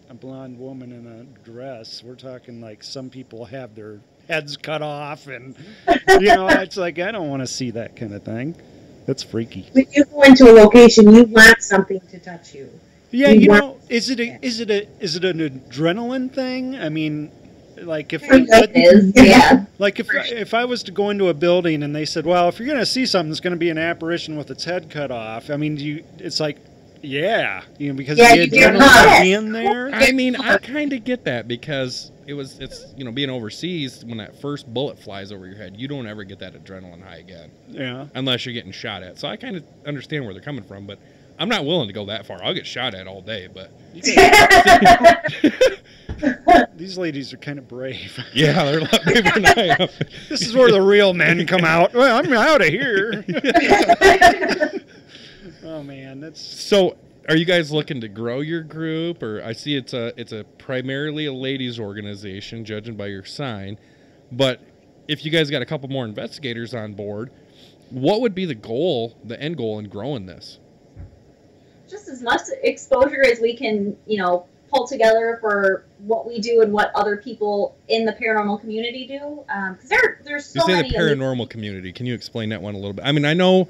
a blonde woman in a dress. We're talking like some people have their heads cut off, and, it's like, I don't want to see that kind of thing. That's freaky. When you go into a location, you want something to touch you. Yeah, is it an adrenaline thing? I mean, like if if I was to go into a building and they said, well, if you're going to see something, it's going to be an apparition with its head cut off. I mean, it's like, because the adrenaline being there. I mean, I kind of get that because it's being overseas, when that first bullet flies over your head, you don't ever get that adrenaline high again. Yeah. Unless you're getting shot at. So I kind of understand where they're coming from, but I'm not willing to go that far. I'll get shot at all day, but these ladies are kind of brave. Yeah, they're a lot braver than I am. This is where the real men come out. Well, I'm out of here. Oh man, that's so. Are you guys looking to grow your group, or I see it's a primarily a ladies' organization, judging by your sign, but if you guys got a couple more investigators on board, what would be the end goal in growing this? Just as much exposure as we can, pull together for what we do and what other people in the paranormal community do. Because there's so many. You say the paranormal community. Can you explain that one a little bit? I mean, I know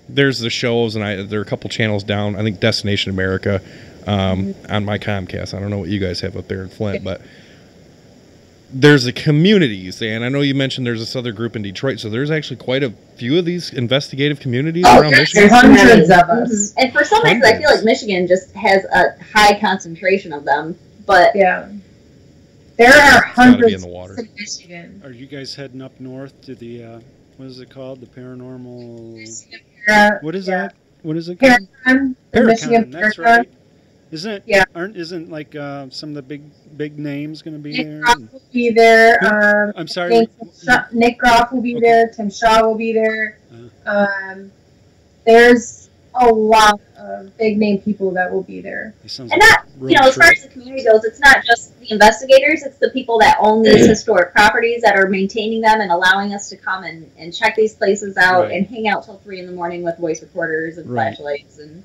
there's the shows, and there are a couple channels down. I think Destination America on my Comcast. I don't know what you guys have up there in Flint, but there's the communities, and I know you mentioned there's this other group in Detroit, so there's actually quite a few of these investigative communities around Michigan. There's hundreds of us. And for some reason, I feel like Michigan just has a high concentration of them. But yeah, there are hundreds in the water. In Michigan. Are you guys heading up north to the what is it called? The paranormal. What is that? What is it called? Paracon. That's right. Isn't it? Yeah. Isn't like some of the big names going to be there? Nick Groff will be there. I'm sorry. Nick Groff will be there. Tim Shaw will be there. There's a lot of big name people that will be there. And that, as far as the community goes, it's not just the investigators, it's the people that own these historic properties that are maintaining them and allowing us to come and check these places out and hang out till 3 a.m. with voice recorders and flashlights. And,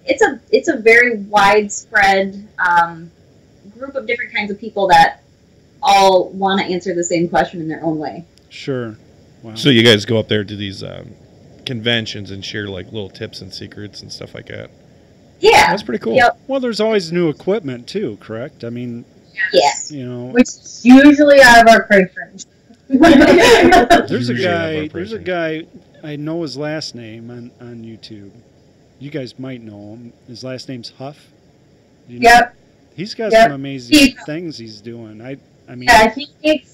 it's a very widespread group of different kinds of people that all want to answer the same question in their own way. Sure. Wow. So you guys go up there to these conventions and share like little tips and secrets and stuff like that. Yeah. That's pretty cool. Yep. Well, there's always new equipment too, correct? I mean, Yeah. you know, Which is usually out of our price range. there's a Usually have our guy. There's a pricing. guy. I know his last name on YouTube. You guys might know him. His last name's Huff. Do you know? Yep. He's got Yep. some amazing things he's doing. I mean, Yeah, he makes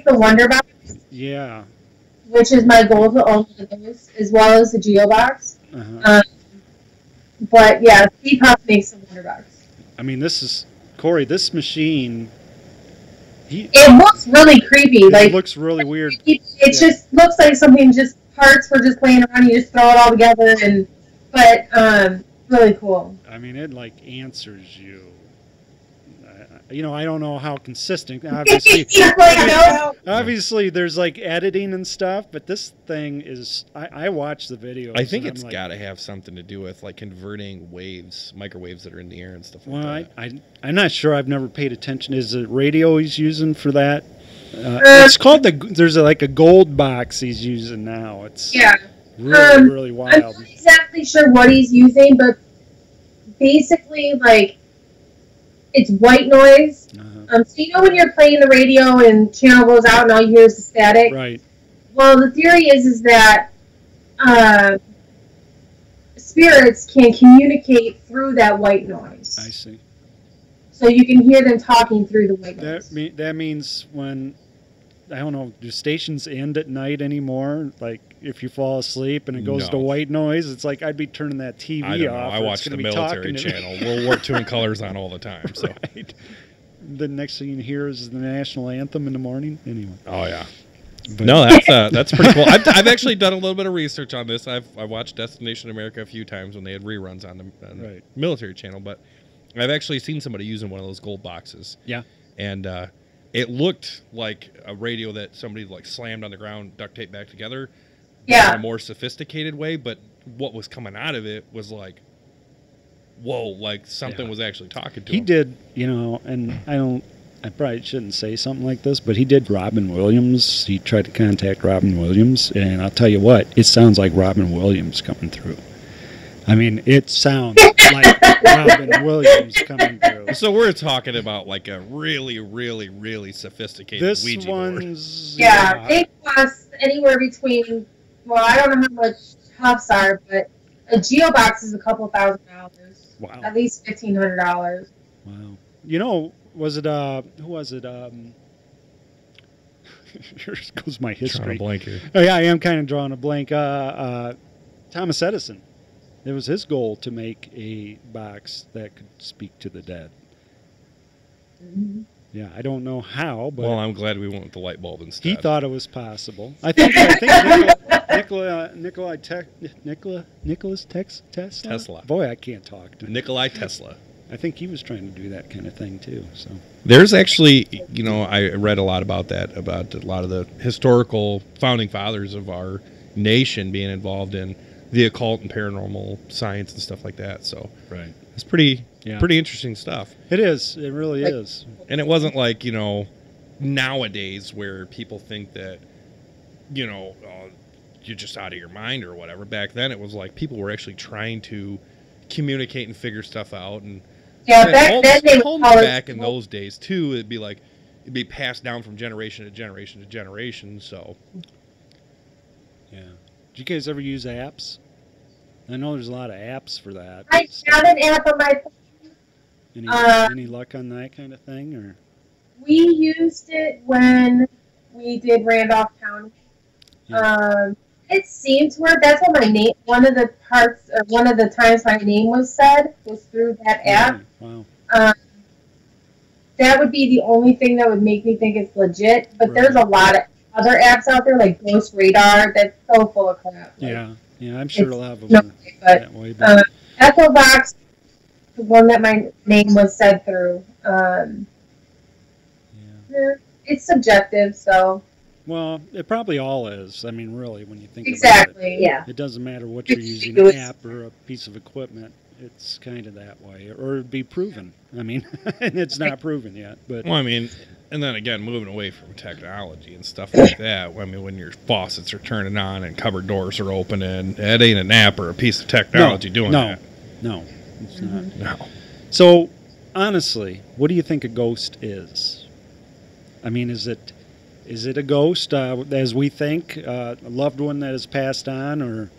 the Wonder Box, yeah. which is my goal to own one of those, as well as the Geo Box. Uh-huh. But yeah, Steve Huff makes the Wonder Box. I mean, this is Corey. This machine. It looks really creepy. It Like looks really weird. it just looks like something. Just parts were just playing around. You just throw it all together, but really cool. I mean, it like answers you. You know, I don't know how consistent. Obviously, obviously, there's like editing and stuff, but this thing is. I watch the videos. I think and it's I'm like, got to have something to do with like converting waves, microwaves that are in the air and stuff like Well, that. I'm not sure. I've never paid attention. Is it radio he's using for that? It's called there's like a gold box he's using now. It's Yeah. really I'm wild. not exactly sure what he's using, but basically, like, it's white noise. Uh-huh. So you know when you're playing the radio and channel goes out and all you hear is the static? Right. Well, the theory is that spirits can communicate through that white noise. I see. So you can hear them talking through the white noise. That means when, I don't know, do stations end at night anymore? Like if you fall asleep and it goes to No. white noise, it's like I'd be turning that TV I don't know. off. I or watch it's the gonna be military talking to me. channel. World War II and colors on all the time. So. Right. The next thing you hear is the national anthem in the morning. Anyway. Oh yeah. But- No, that's pretty cool. I've actually done a little bit of research on this. I watched Destination America a few times when they had reruns on the Right. military channel, but I've actually seen somebody using one of those gold boxes. Yeah. And it looked like a radio that somebody like slammed on the ground, duct taped back together. Yeah. In a more sophisticated way, but what was coming out of it was like, whoa, like something Yeah. was actually talking to He him. did, you know, and I probably shouldn't say something like this, but he did Robin Williams. He tried to contact Robin Williams, and I'll tell you what, it sounds like Robin Williams coming through. I mean, it sounds like Robin Williams coming through. So we're talking about like a really, really, really sophisticated This Ouija board. one's Yeah, they cost anywhere between, well, I don't know how much Huffs are, but a Geo Box is a couple $1,000. Wow. At least $1,500. Wow. You know, was it who was it? Here goes my Drawing a history. blank here. Oh yeah, I am kind of drawing a blank. Thomas Edison. It was his goal to make a box that could speak to the dead. Yeah, I don't know how, but Well, I'm glad we went with the light bulb instead. he thought it was possible. I think Nicholas Tesla. Tesla. Boy, I can't talk. Nikolai Tesla. I think he was trying to do that kind of thing too. So There's actually, you know, I read a lot about that, about a lot of the historical founding fathers of our nation being involved in the occult and paranormal science and stuff like that. So right, it's pretty Yeah. pretty interesting stuff. it is. It really is. And it wasn't like, you know, nowadays where people think that, you know, you're just out of your mind or whatever. Back then it was like people were actually trying to communicate and figure stuff out. And Yeah, back then they would homes call it. back in those days too, it'd be passed down from generation to generation to generation. So Yeah. Did you guys ever use apps? I know there's a lot of apps for that. I have an app on my phone. Any luck on that kind of thing, or? We used it when we did Randolph County. Yeah. It seemed to work. That's what my name. One of the times my name was said was through that app. Wow. That would be the only thing that would make me think it's legit. But Right. there's a lot of other apps out there like Ghost Radar that's so full of crap. Like, Yeah. Yeah, I'm sure it's a lot of them no, are but that way. But Echo Box, the one that my name was said through. yeah. It's subjective, so Well, it probably all is. I mean, really, when you think about exactly. Yeah. it, it doesn't matter what you're It's using, ridiculous. an app or a piece of equipment. it's kind of that way, or it'd be proven. I mean, and it's not proven yet. But Well, I mean, and then again, moving away from technology and stuff like that. I mean, when your faucets are turning on and cupboard doors are opening, that ain't an app or a piece of technology doing that. No, it's not. No. So, honestly, what do you think a ghost is? I mean, is it a ghost as we think, a loved one that has passed on, or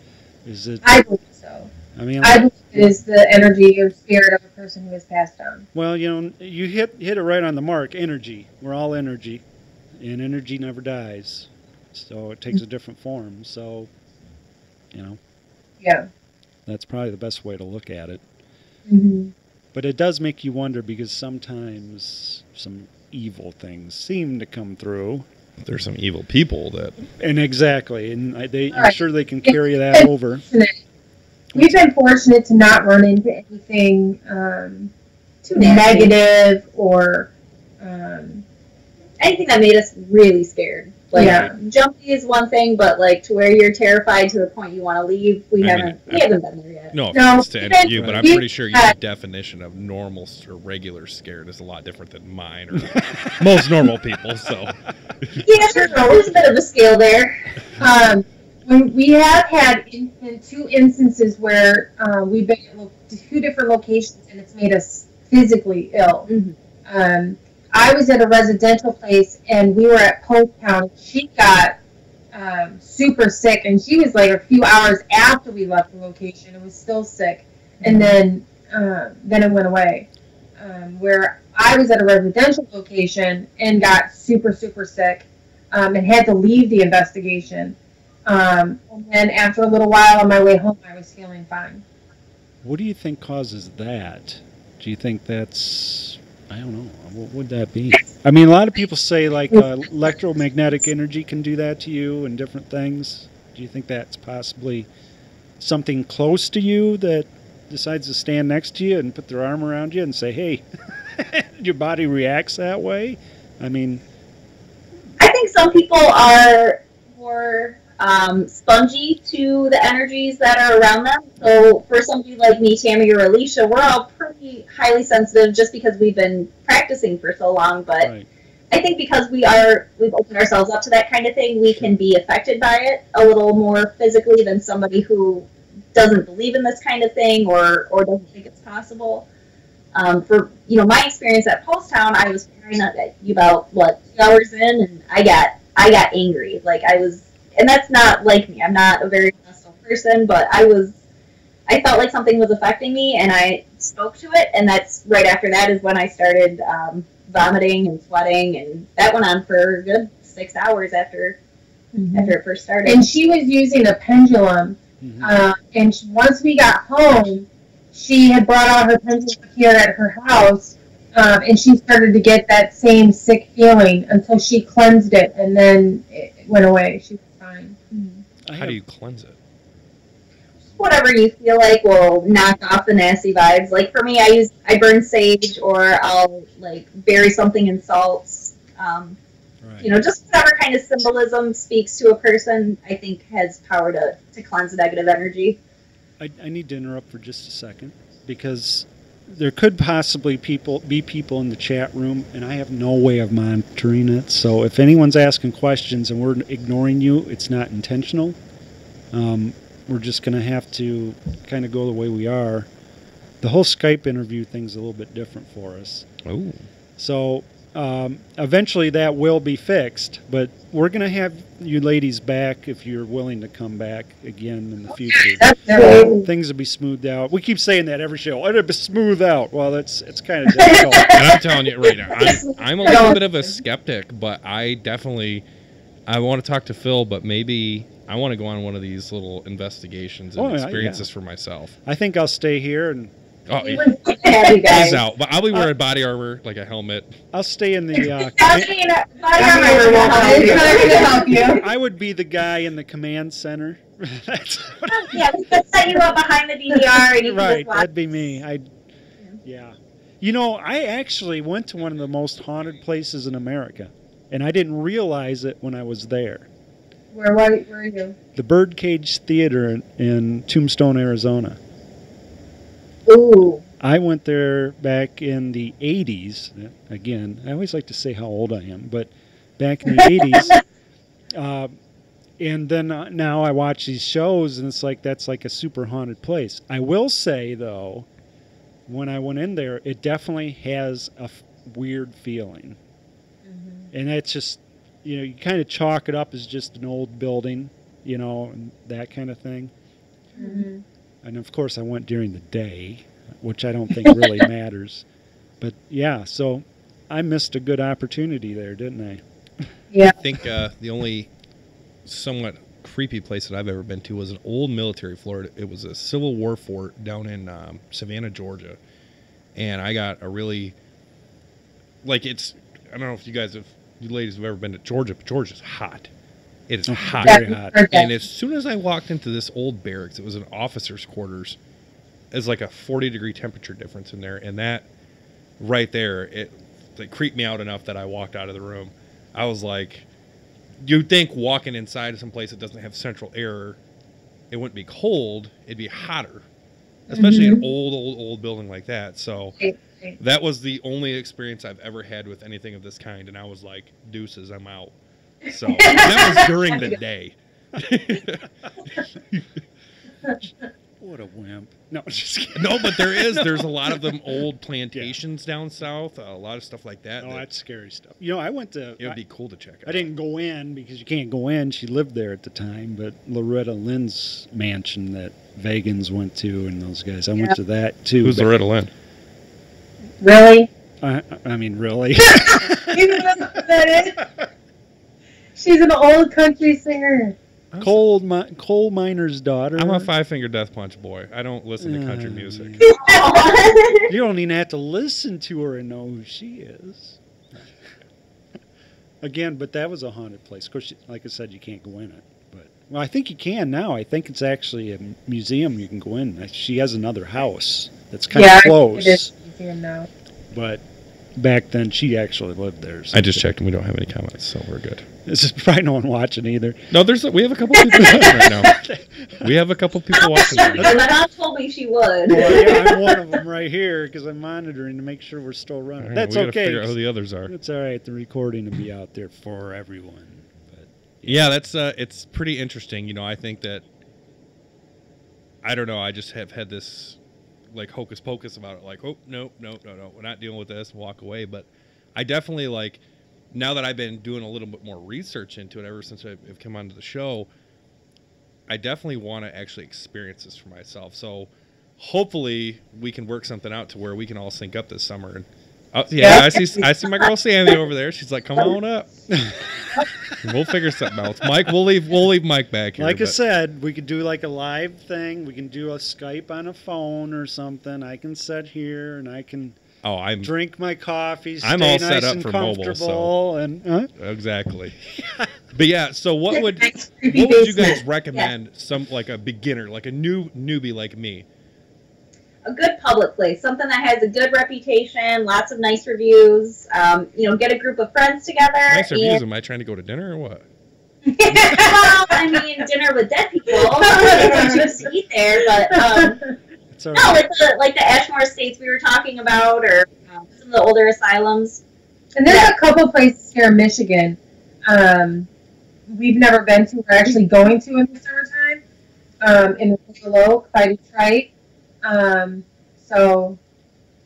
is it? I believe so. I mean, I believe it is the energy or spirit of a person who has passed on. well, you hit it right on the mark. Energy. We're all energy, and energy never dies. So it takes a different form. So, Yeah. that's probably the best way to look at it. Mm-hmm. But it does make you wonder because sometimes some evil things seem to come through. There's some evil people that. And exactly, and I'm Right. sure they can carry that over. We've been fortunate to not run into anything Too nasty. negative or Anything that made us really scared. Like, Yeah. jumpy is one thing, but like to where you're terrified to the point you want to leave, we haven't been there yet. No No, offense to any of you, but I'm we- pretty sure your definition of normal or regular scared is a lot different than mine or most normal people. So Yeah, there's a bit of a scale there. when we have had two instances where we've been at two different locations and it's made us physically ill. Mhm. I was at a residential place and we were at Polktown. She got super sick and she was like a few hours after we left the location. It was still sick, and then it went away. Where I was at a residential location and got super sick and had to leave the investigation. And then after a little while on my way home, I was feeling fine. What do you think causes that? Do you think that's, I don't know, what would that be? I mean, a lot of people say like electromagnetic energy can do that to you and different things. Do you think that's possibly something close to you that decides to stand next to you and put their arm around you and say, hey, your body reacts that way? I mean, I think some people are more spongy to the energies that are around them. So for somebody like me, Tammy, or Alicia, we're all pretty highly sensitive just because we've been practicing for so long. But right. I think because we've opened ourselves up to that kind of thing, we can be affected by it a little more physically than somebody who doesn't believe in this kind of thing or doesn't think it's possible. For my experience at Posttown, I was crying about 2 hours in, and I got angry. Like I was, and that's not like me. I'm not a very emotional person, but I felt like something was affecting me, and I spoke to it. And that's right after that is when I started vomiting and sweating, and that went on for a good 6 hours after it first started. And she was using a pendulum. And once we got home, she had brought out her pendulum here at her house, and she started to get that same sick feeling until she cleansed it, and then it went away. She was fine. how do you cleanse it? Whatever you feel like will knock off the nasty vibes. Like for me, I burn sage, or I'll like bury something in salts. Right. Just whatever kind of symbolism speaks to a person, I think has power to cleanse negative energy. I need to interrupt for just a second because there could possibly be people in the chat room, and I have no way of monitoring it. So if anyone's asking questions and we're ignoring you, it's not intentional. We're just going to have to kind of go the way we are. The whole Skype interview thing's a little bit different for us. Oh. So eventually that will be fixed, but we're going to have you ladies back if you're willing to come back again in the future. Things will be smoothed out. We keep saying that every show. It'll be smoothed out. Well, it's kind of difficult. And I'm telling you right now, I'm a little bit of a skeptic, but I want to talk to Phil, but maybe I want to go on one of these little investigations and experience this for myself. I think I'll stay here and We would love to have you guys. he's out, but I'll be wearing body armor, like a helmet. I'll stay in the. I would be the guy in the command center. Yeah, we could set you up behind the DVR and you can Right, just watch. that'd be me. Yeah. I actually went to one of the most haunted places in America, and I didn't realize it when I was there. Where are you? The Birdcage Theater in Tombstone, Arizona. Ooh. I went there back in the 80s. Again, I always like to say how old I am, but back in the 80s. And then now I watch these shows, and it's like that's like a super haunted place. I will say, though, when I went in there, it definitely has a weird feeling. And that's just, you kind of chalk it up as just an old building, and that kind of thing. Mm-hmm. And, of course, I went during the day, which I don't think really matters. But, yeah, so I missed a good opportunity there, didn't I? Yeah. I think the only somewhat creepy place that I've ever been to was an old military fort. It was a Civil War fort down in Savannah, Georgia. And I got a really, I don't know if you ladies have ever been to Georgia, but Georgia's hot. It is hot. Very hot. And as soon as I walked into this old barracks, it was an officer's quarters. It's like a 40-degree temperature difference in there. And that right there, it creeped me out enough that I walked out of the room. I was like, you'd think walking inside of some place that doesn't have central air, it wouldn't be cold, it'd be hotter. Especially an old building like that. So that was the only experience I've ever had with anything of this kind. And I was like, deuces, I'm out. So that was during the day. What a wimp. No, just kidding. No, but there's a lot of them old plantations down south, a lot of stuff like that. Oh, that's scary stuff. I went to... It would be cool to check out. I didn't go in because you can't go in. She lived there at the time, but Loretta Lynn's mansion that Vegans went to and those guys, I went to that too. Who's Loretta Lynn? Really? I mean, really? You know what that is? She's an old country singer. Coal miner's daughter. I'm a Five-Finger Death Punch boy. I don't listen to country music. You don't even have to listen to her and know who she is. Again, but that was a haunted place. Of course, like I said, you can't go in it. Well, I think you can now. I think it's actually a museum you can go in. She has another house that's kind of close. Yeah, it is a museum now. But back then, she actually lived there. So I just checked and we don't have any comments, so we're good. This is probably no one watching either. No, we have a couple people watching right now. We have a couple people watching right now. My mom told me she would. Well, yeah, I'm one of them right here because I'm monitoring to make sure we're still running. Right, That's we gotta okay. Figure out who the others are. It's all right. The recording will be out there for everyone. Yeah, that's it's pretty interesting. I think that I don't know. I just have had this hocus pocus about it. Like, oh no, we're not dealing with this. Walk away. But I definitely now that I've been doing a little bit more research into it ever since I've come onto the show. I definitely want to actually experience this for myself. So hopefully we can work something out to where we can all sync up this summer. And I see my girl Sandy over there. She's like, come on up. We'll figure something else. Mike, we'll leave Mike back here. Like I said, we could do a live thing. We can do a Skype on a phone or something. I can sit here and I can drink my coffee. I'm all set up for mobile. So exactly. But yeah, so what would you guys recommend? Some a beginner, a newbie like me. A good public place, something that has a good reputation, lots of nice reviews. Get a group of friends together. Nice reviews? Am I trying to go to dinner or what? Well, I mean, dinner with dead people. I choose to eat there, but like the Ashmore Estates we were talking about, or some of the older asylums. And there's a couple places here in Michigan we've never been to. We're actually going to in the summertime in Royal Oak by Detroit. So,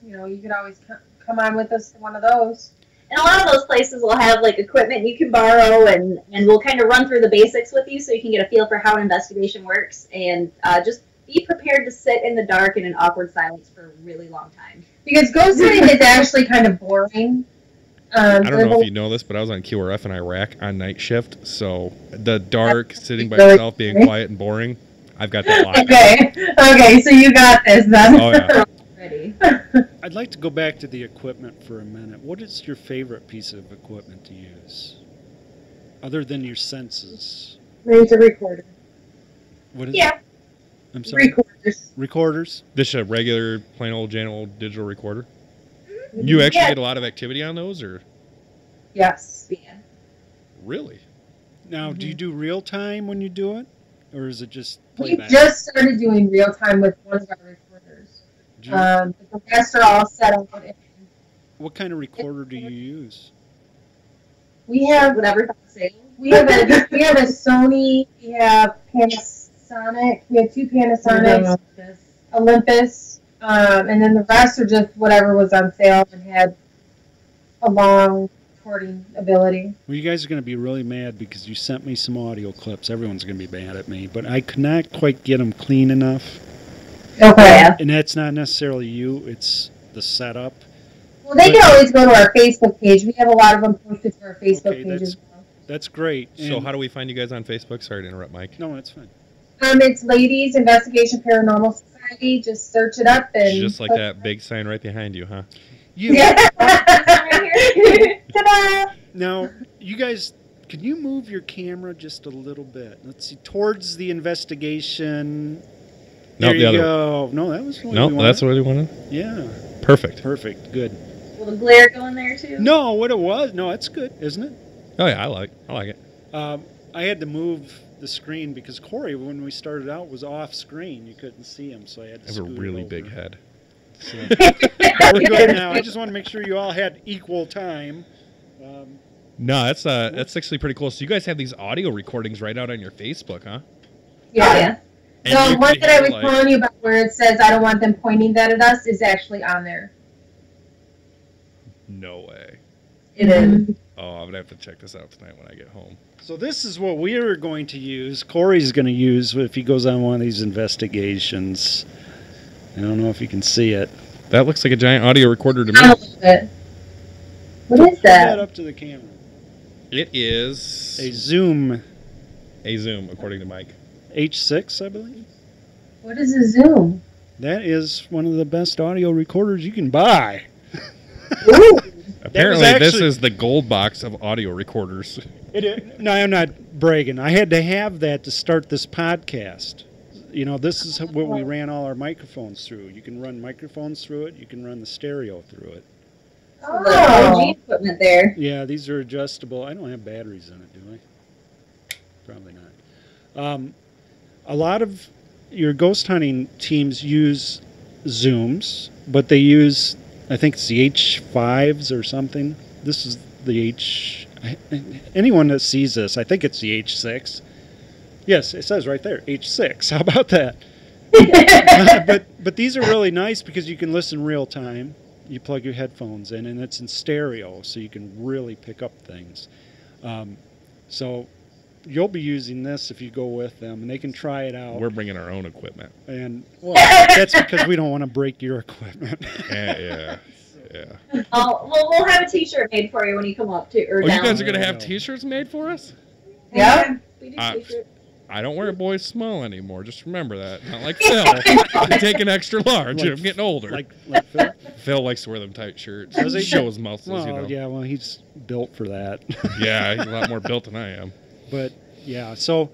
you could always come on with us to one of those. And a lot of those places will have equipment you can borrow, and we'll kind of run through the basics with you so you can get a feel for how an investigation works, and just be prepared to sit in the dark in an awkward silence for a really long time. Because ghost hunting is actually kind of boring. I don't know if you know this, but I was on QRF in Iraq on night shift, so the dark, sitting by yourself, being quiet and boring, I've got that locked. Okay, so you got this then. Oh, yeah. Ready. I'd like to go back to the equipment for a minute. What is your favorite piece of equipment to use? Other than your senses? Mine's a recorder. What is it? I'm sorry? Recorders. Recorders? Just a regular, plain old, general digital recorder? You actually get a lot of activity on those, or? Yes. Yeah. Really? Now, do you do real time when you do it? Or is it just We playback? just started doing real time with one of our recorders. The rest are all set up. What kind of recorder do you use? We have Whatever's on sale. we have a Sony. We have Panasonic. We have 2 Panasonics. Olympus. And then the rest are just whatever was on sale and had a long recording ability. Well, you guys are going to be really mad because you sent me some audio clips. Everyone's going to be mad at me, but I could not quite get them clean enough. Okay. And that's not necessarily you, it's the setup. Well, they can always go to our Facebook page. We have a lot of them posted to our Facebook page as well. That's great. So And- how do we find you guys on Facebook? Sorry to interrupt, Mike. No, that's fine. It's Ladies Investigation Paranormal Society. Just search it up and Just like that big sign right behind you, huh? You, Right here. Ta-da! Now, you guys, can you move your camera just a little bit? Let's see, towards the investigation. No, There the you other go. No, that was what No, we that's wanted. what you wanted? Yeah, Perfect. perfect, good. Will the glare go in there too? No, what it was, no, it's good, isn't it? Oh, yeah, I like it. I had to move the screen because Corey, when we started out, was off screen. You couldn't see him, so I had to I have a scoot really over. big head. So, we're good now. I just want to make sure you all had equal time. No, that's actually pretty cool. So you guys have these audio recordings right out on your Facebook, huh? Yeah. Yeah. And The you one can that I hear, was like- telling you about where it says I don't want them pointing that at us is actually on there. No way. It is. Oh, I'm gonna have to check this out tonight when I get home. So this is what we are going to use. Corey's going to use if he goes on one of these investigations. I don't know if you can see it. That looks like a giant audio recorder to A me. little bit. What is Put that that? up to the camera. It is A Zoom a Zoom, according to Mike. H6, I believe. What is a Zoom? That is one of the best audio recorders you can buy. Ooh. Apparently, this actually- is the gold box of audio recorders. No, I'm not bragging. I had to have that to start this podcast. You know, this is what we ran all our microphones through. You can run microphones through it. You can run the stereo through it. The OG equipment there. Yeah, these are adjustable. I don't have batteries in it, do I? Probably not. A lot of your ghost hunting teams use Zooms, but they use, I think it's the H5s or something. This is the anyone that sees this, I think it's the H6. Yes, it says right there, H6. How about that? But these are really nice because you can listen real time. You plug your headphones in, and it's in stereo, so you can really pick up things. So you'll be using this if you go with them, and they can try it out. We're bringing our own equipment. And well, that's because we don't want to break your equipment. Yeah. Well, we'll have a T-shirt made for you when you come up to. Or Oh, down. you guys are gonna have T-shirts made for us? Yeah. We do Uh, T-shirts. I don't wear boys small anymore. Just remember that. Not like Phil. I take an extra large. I'm getting older. like Phil. Phil likes to wear them tight shirts. Does he? Show his muscles, Well, you know. yeah, well, he's built for that. Yeah, he's a lot more built than I am. But yeah, so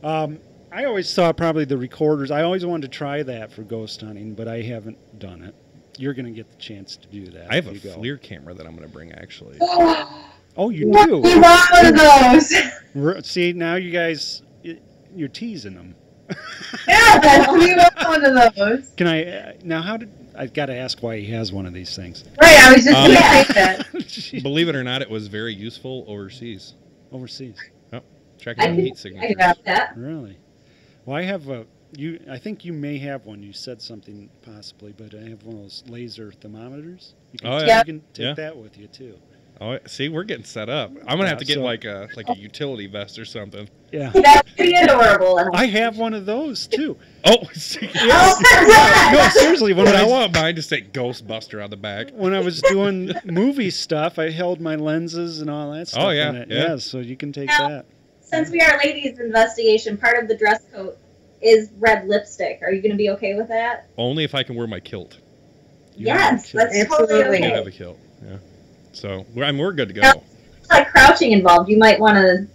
I always thought probably the recorders. I always wanted to try that for ghost hunting, but I haven't done it. You're going to get the chance to do that. I have a if you go. FLIR camera that I'm going to bring, actually. Oh, you We do? want one of those. See, now you guys, you're teasing them. Yeah, we want one of those. Can I? Now, how did I've got to ask why he has one of these things? Right, I was just going to say that. Jeez. Believe it or not, it was very useful overseas. Overseas, Tracking down heat I signatures. got that. really? Well, I have a. I think you may have one. You said something possibly, but I have one of those laser thermometers. You can Oh, take, yeah. You can take Yeah. that with you too. Oh, see, we're getting set up. I'm gonna have to get so- like a utility vest or something. Yeah. That would be adorable. And I have one of those too. Oh, see, No, seriously, when but I I, want mine to say Ghostbuster on the back. when I was doing movie stuff, I held my lenses and all that stuff Oh, yeah, in it. yeah. So you can take Now- that. since we are ladies' investigation, part of the dress code is red lipstick. Are you going to be okay with that? Only if I can wear my kilt. You have Yes, to- that's Absolutely. totally I do okay. have a kilt. Yeah. So we're good to go. Now- Like crouching involved, you might want to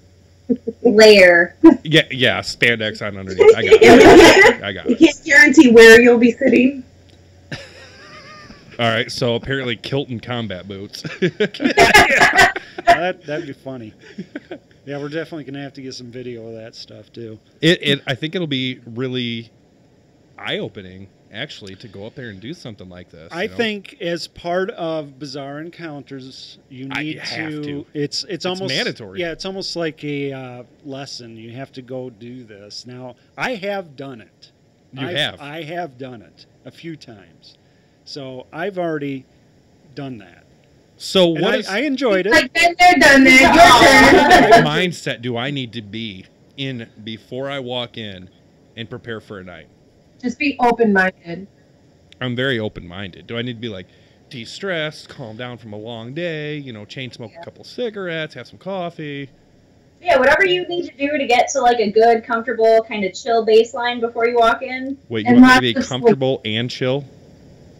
layer. Yeah, spandex on underneath. I got it. I got You it. can't guarantee where you'll be sitting. All right. So apparently, kilt and combat boots. That'd be funny. Yeah, we're definitely gonna have to get some video of that stuff too. I think it'll be really eye-opening actually, to go up there and do something like this. I think as part of Bizarre Encounters, you need to. It's almost mandatory. Yeah, it's almost like a lesson. You have to go do this. Now, I have done it. I have done it a few times. So I've already done that. So what I enjoyed it. I've been there, done that. Your turn. what mindset do I need to be in before I walk in and prepare for a night? Just be open-minded. I'm very open-minded. Do I need to be like de-stressed, calm down from a long day, chain smoke a couple cigarettes, have some coffee? Yeah, whatever you need to do to get to like a good, comfortable, kind of chill baseline before you walk in. Wait, you want me to be comfortable and chill?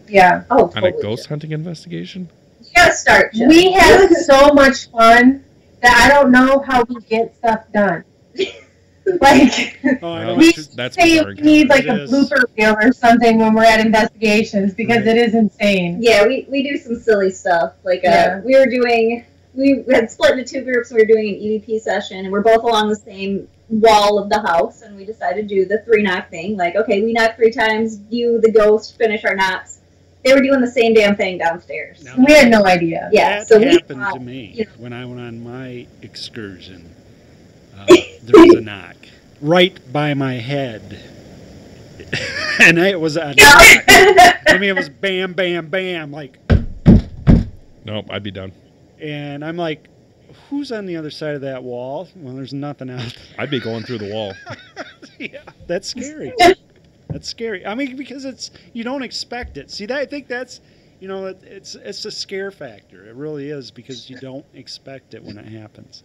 Yeah. Oh, totally. On a ghost hunting investigation? You gotta start chill. We have so much fun that I don't know how we get stuff done. Like, that's say we need like a blooper reel or something when we're at investigations because it is insane. Yeah, we do some silly stuff. Like we had split into 2 groups. We were doing an EVP session, and we're both along the same wall of the house, and we decided to do the 3-knock thing. Like, okay, we knock 3 times. You, the ghost, finish our knocks. They were doing the same damn thing downstairs. Now, we had no idea. Yeah, that so happened to me when I went on my excursion. There was a knock right by my head. And it was a knock. I mean, it was bam, bam, bam. Like, nope, I'd be done. And I'm like, who's on the other side of that wall? Well, there's nothing out. I'd be going through the wall. Yeah, that's scary. That's scary. I mean, because you don't expect it. See, I think that's, it's a scare factor. It really is because you don't expect it when it happens.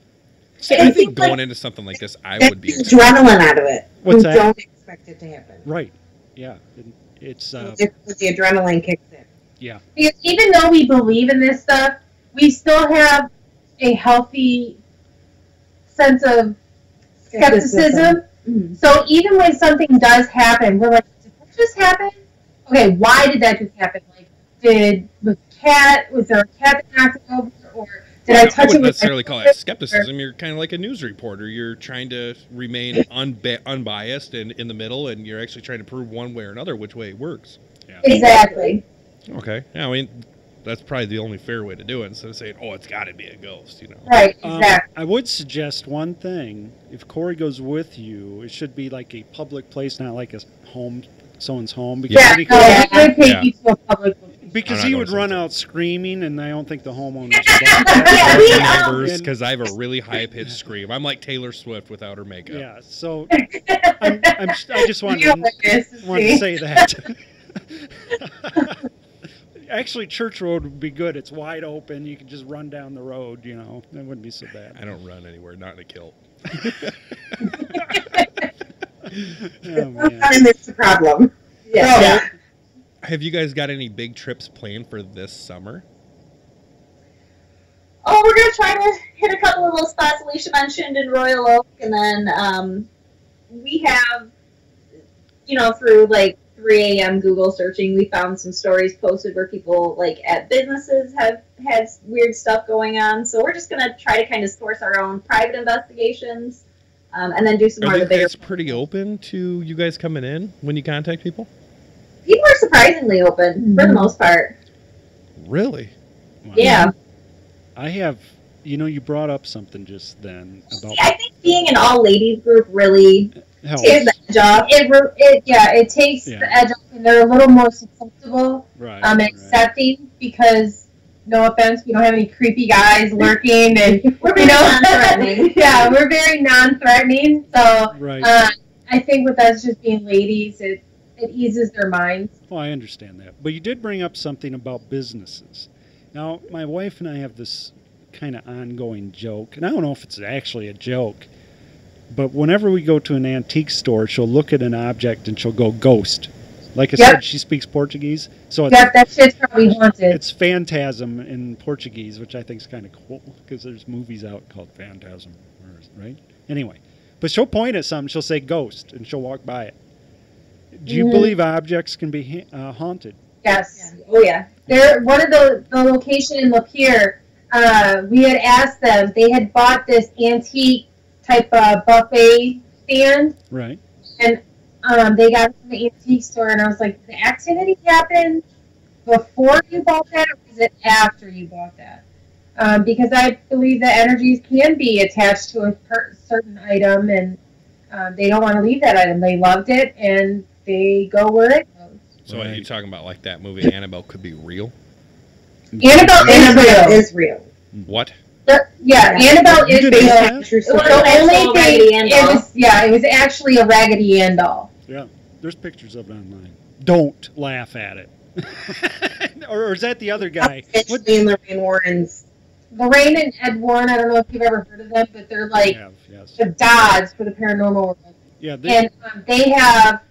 See, I think going into something like this, I would be adrenaline out of it. What's that? Don't expect it to happen. Right. Yeah. It's the adrenaline kicks in. Yeah. Because even though we believe in this stuff, we still have a healthy sense of skepticism. Mm-hmm. So even when something does happen, we're like, did that just happen? Okay, why did that just happen? Like, was there a cat that knocked it over? Or did I touch it? I wouldn't necessarily call that skepticism. You're kind of like a news reporter. You're trying to remain unbiased and in the middle, and you're actually trying to prove one way or another which way it works. Yeah. Exactly. Okay. Yeah, I mean, that's probably the only fair way to do it instead of saying, oh, it's got to be a ghost, Right, exactly. I would suggest one thing. If Corey goes with you, it should be like a public place, not like a home, someone's home. Because I would take you to a public location. Because he would run out screaming, and I don't think the homeowner should neighbors, because I have a really high-pitched scream. I'm like Taylor Swift without her makeup. Yeah, so I just wanted to say that. Actually, Church Road would be good. It's wide open. You can just run down the road, It wouldn't be so bad. I don't run anywhere, not in a kilt. Oh, man. That's the problem. Yeah. Have you guys got any big trips planned for this summer? Oh, we're going to try to hit a couple of little spots Alicia mentioned in Royal Oak, and then we have, through like 3 a.m. Google searching, we found some stories posted where people like at businesses have had weird stuff going on. So we're just going to try to kind of source our own private investigations and then do some more of the bigger. Are you guys pretty open to you guys coming in when you contact people? People are surprisingly open for the most part. Really? Wow. Yeah. I have, you brought up something just then about. I think being an all-ladies group really helps. takes the edge off. It takes the edge off, and they're a little more susceptible, accepting because, no offense, we don't have any creepy guys lurking, and we're very non-threatening. Yeah, we're very non-threatening. So I think with us just being ladies, it eases their minds. Well, I understand that. But you did bring up something about businesses. Now, my wife and I have this kind of ongoing joke, and I don't know if it's actually a joke, but whenever we go to an antique store, she'll look at an object and she'll go ghost. Like I said, she speaks Portuguese. So it's, that shit's probably haunted. It's phantasm in Portuguese, which I think is kind of cool, because there's movies out called Phantasm, right? Anyway, but she'll point at something, she'll say ghost, and she'll walk by it. Do you believe objects can be haunted? Yes. Yeah. Oh, yeah. One of the location in Lapeer, we had asked them, they had bought this antique type of buffet stand. Right. And they got it from the antique store, and I was like, the activity happened before you bought that, or was it after you bought that? Because I believe that energies can be attached to a certain item, and they don't want to leave that item. They loved it, and they go where it goes. So are you talking about like that movie Annabelle could be real? Annabelle is real. What? Annabelle is did real. that? The only thing, it was actually a Raggedy Ann doll. Yeah, there's pictures of it online. Don't laugh at it. or is that the other guy? What? And Lorraine Warren's. Lorraine and Ed Warren, I don't know if you've ever heard of them, but they're like yes. the gods for the paranormal world. Yeah, and they have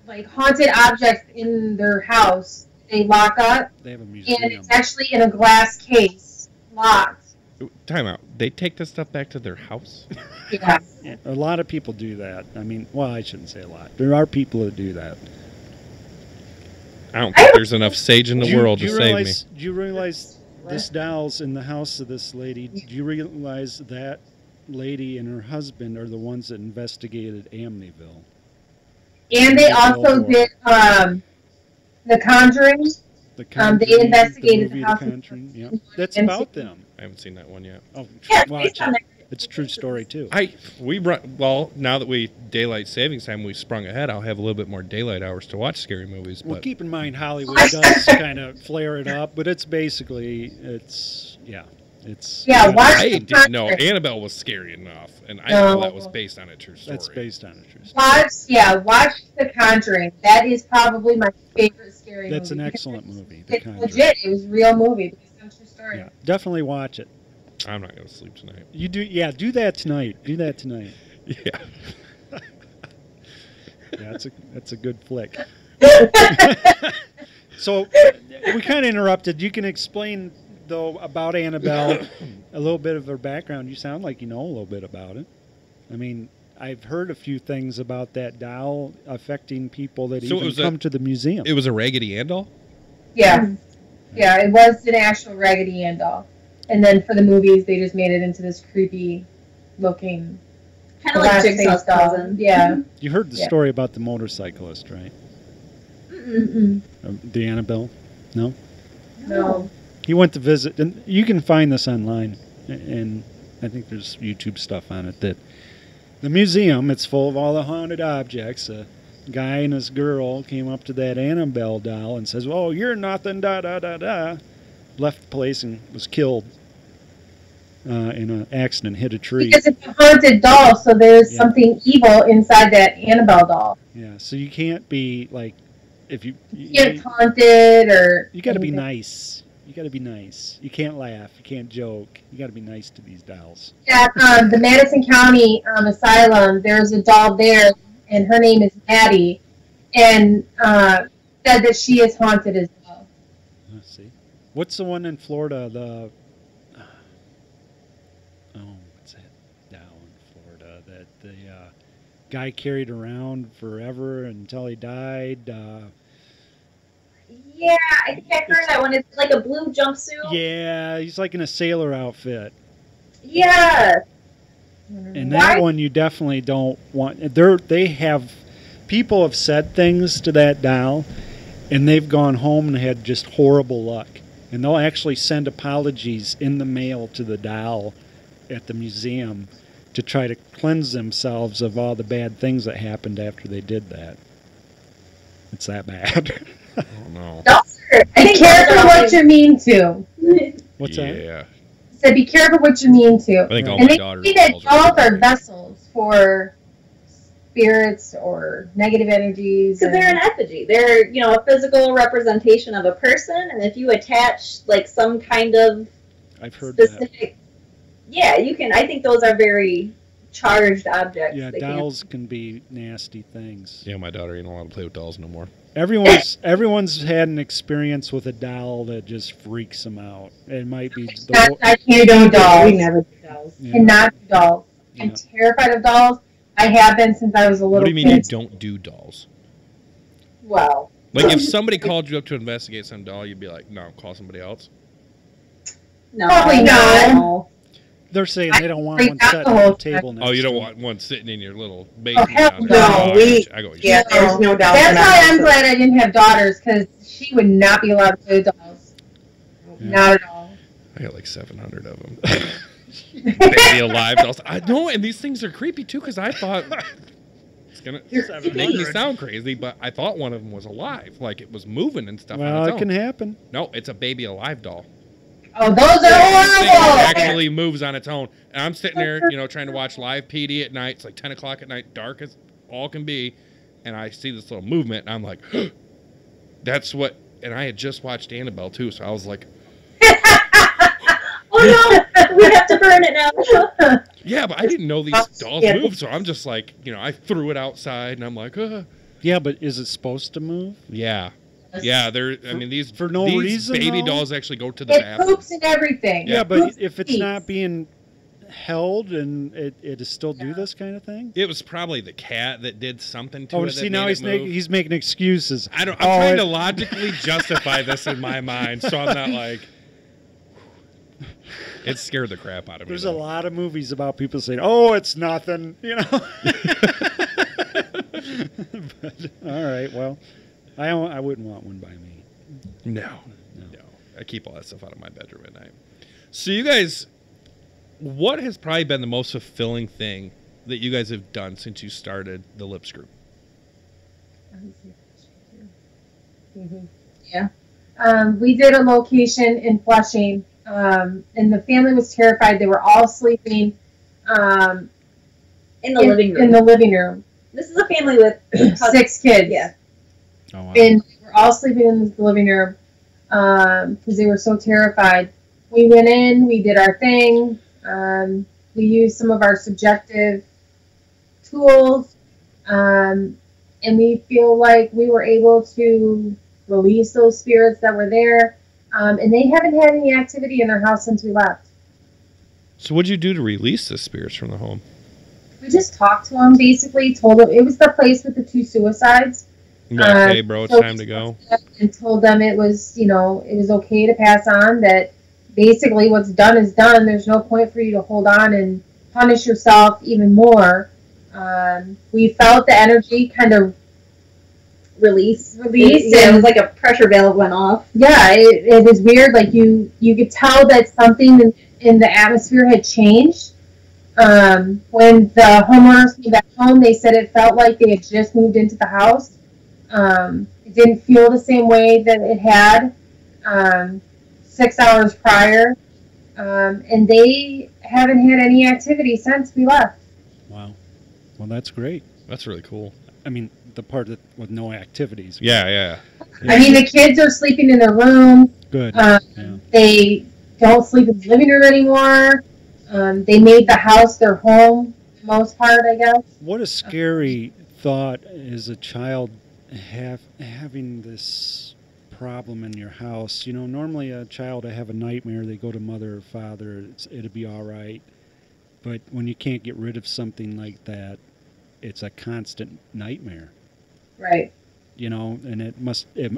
like haunted objects in their house. They lock up, they have a museum. and it's actually in a glass case, locked. Time out. They take this stuff back to their house? Yeah. A lot of people do that. I mean, well, I shouldn't say a lot. There are people that do that. I don't think there's enough sage in the world to save me. Do you realize this doll's in the house of this lady? Do you realize that lady and her husband are the ones that investigated Amityville? And they also did The Conjuring. They investigated the house. Yeah. That's about them. I haven't seen that one yet. Oh, Yeah, watch it. It's a true story too. Now that we daylight savings time, we sprung ahead. I'll have a little bit more daylight hours to watch scary movies. Well, But keep in mind Hollywood does kind of flare it up, but it's basically watch I The didn't know Conjuring. Annabelle was scary enough, and I know that was based on a true story. That's based on a true story. Watch The Conjuring. That is probably my favorite scary movie. That's an excellent movie. The It's Conjuring. legit. It was a real movie. Based on a true story. Yeah, definitely watch it. I'm not going to sleep tonight. You do, yeah. Do that tonight. Do that tonight. Yeah. Yeah, that's a good flick. So we kind of interrupted. You can explain though about Annabelle, a little bit of her background. You sound like you know a little bit about it. I mean, I've heard a few things about that doll affecting people that So it even was come to the museum. It was a Raggedy Ann doll? Yeah. Yeah, it was an actual Raggedy Ann doll. And then for the movies, they just made it into this creepy looking Kind of like Jigsaw's doll. cousin. Yeah. You heard the story about the motorcyclist, right? Mm-mm. The Annabelle? No? No. He went to visit, and you can find this online, and I think there's YouTube stuff on it, that the museum, it's full of all the haunted objects. A guy and his girl came up to that Annabelle doll and says, "Oh, you're nothing, da-da-da-da." Left the place and was killed in an accident, hit a tree. Because it's a haunted doll, so there's something evil inside that Annabelle doll. Yeah, so you can't be, like, if you It's haunted or... You got to be anything. nice. You got to be nice. You can't laugh. You can't joke. You got to be nice to these dolls. At the Madison County Asylum, there's a doll there, and her name is Maddie, and said that she is haunted as well. Let's see. What's the one in Florida? The what's that doll in Florida that the guy carried around forever until he died? Yeah, I think I've heard that one. It's like a blue jumpsuit. Yeah, he's like in a sailor outfit. Yeah. And that one you definitely don't want. They have people have said things to that doll, and they've gone home and had just horrible luck. And they'll actually send apologies in the mail to the doll at the museum to try to cleanse themselves of all the bad things that happened after they did that. It's that bad. Oh, no. Be careful what you mean to. What's that? Yeah. So be careful what you mean to. I think all And my they daughters say that dolls dolls are are vessels for spirits or negative energies. Because they're an effigy. They're, a physical representation of a person, and if you attach, like, some kind of I've heard that. specific... Yeah, you can... I think those are very charged objects. Yeah, They can't- dolls can be nasty things. Yeah, my daughter ain't allowed to play with dolls no more. Everyone's had an experience with a doll that just freaks them out. It might be I can't do dolls. We never do dolls. Yeah. Cannot do dolls. Yeah. I'm terrified of dolls. I have been since I was a little What do you mean you kid. don't do dolls? Well... Like, if somebody called you up to investigate some doll, you'd be like, no, call somebody else? No. Probably not. No. They're saying they don't want Like, one that's set the on whole the table next Oh, you don't to want one sitting in your little Oh, basement hell down there. no, I go. Yeah, there's no doubt. That's in why that. I'm glad I didn't have daughters, because she would not be allowed to play with dolls. Yeah. Not at all. I got like 700 of them. Baby alive dolls. I know, and these things are creepy too, because I thought it's gonna make me sound crazy, but I thought one of them was alive, like it was moving and stuff. Well, on its it own. can happen. No, it's a baby alive doll. Oh, those are This thing horrible! actually moves on its own, and I'm sitting there, trying to watch live PD at night. It's like 10 o'clock at night, dark as all can be, and I see this little movement, and I'm like, that's what. And I had just watched Annabelle too, so I was like, Oh no, we have to burn it now. yeah, but I didn't know these dolls Yeah. move, so I'm just like, I threw it outside, and I'm like, Yeah, but is it supposed to move? yeah. Yeah, these for no these reason, baby though? dolls actually go to the It bathroom. poops and everything. Yeah, but Poops if it's and not eats. being held and it is still do this kind of thing? It was probably the cat that did something to Oh, it. see, that now made it move. he's making excuses. I'm Oh, trying it- to logically justify this in my mind, so I'm not like. It scared the crap out of me. There's a though. lot of movies about people saying, "Oh, it's nothing," But, all right, well, I wouldn't want one by me. No. I keep all that stuff out of my bedroom at night. So you guys, what has probably been the most fulfilling thing that you guys have done since you started the Lips Group? Yeah. We did a location in Flushing, and the family was terrified. They were all sleeping In the living room. In the living room. This is a family with 6 kids. Yeah. Oh, wow. And we were all sleeping in the living room because they were so terrified. We went in, we did our thing. We used some of our subjective tools, and we feel like we were able to release those spirits that were there. And they haven't had any activity in their house since we left. So what'd you do to release the spirits from the home? We just talked to them, basically, told them it was the place with the 2 suicides. Like, hey, bro, it's so time to go. And told them it was, it was okay to pass on, that basically what's done is done. There's no point for you to hold on and punish yourself even more. We felt the energy kind of release. release. Yeah, it And was like a pressure valve went off. yeah, it was weird. Like you could tell that something in the atmosphere had changed. When the homeowners came back home, they said it felt like they had just moved into the house. It didn't feel the same way that it had 6 hours prior. And they haven't had any activity since we left. Wow. Well, that's great. That's really cool. I mean, the part that with no activities. Yeah. I mean, the kids are sleeping in their room. Good. Yeah. They don't sleep in the living room anymore. They made the house their home, for the most part, I guess. What a scary thought as a child having this problem in your house. Normally a child will have a nightmare, they go to mother or father, it'll be all right. But when you can't get rid of something like that, it's a constant nightmare. Right. And it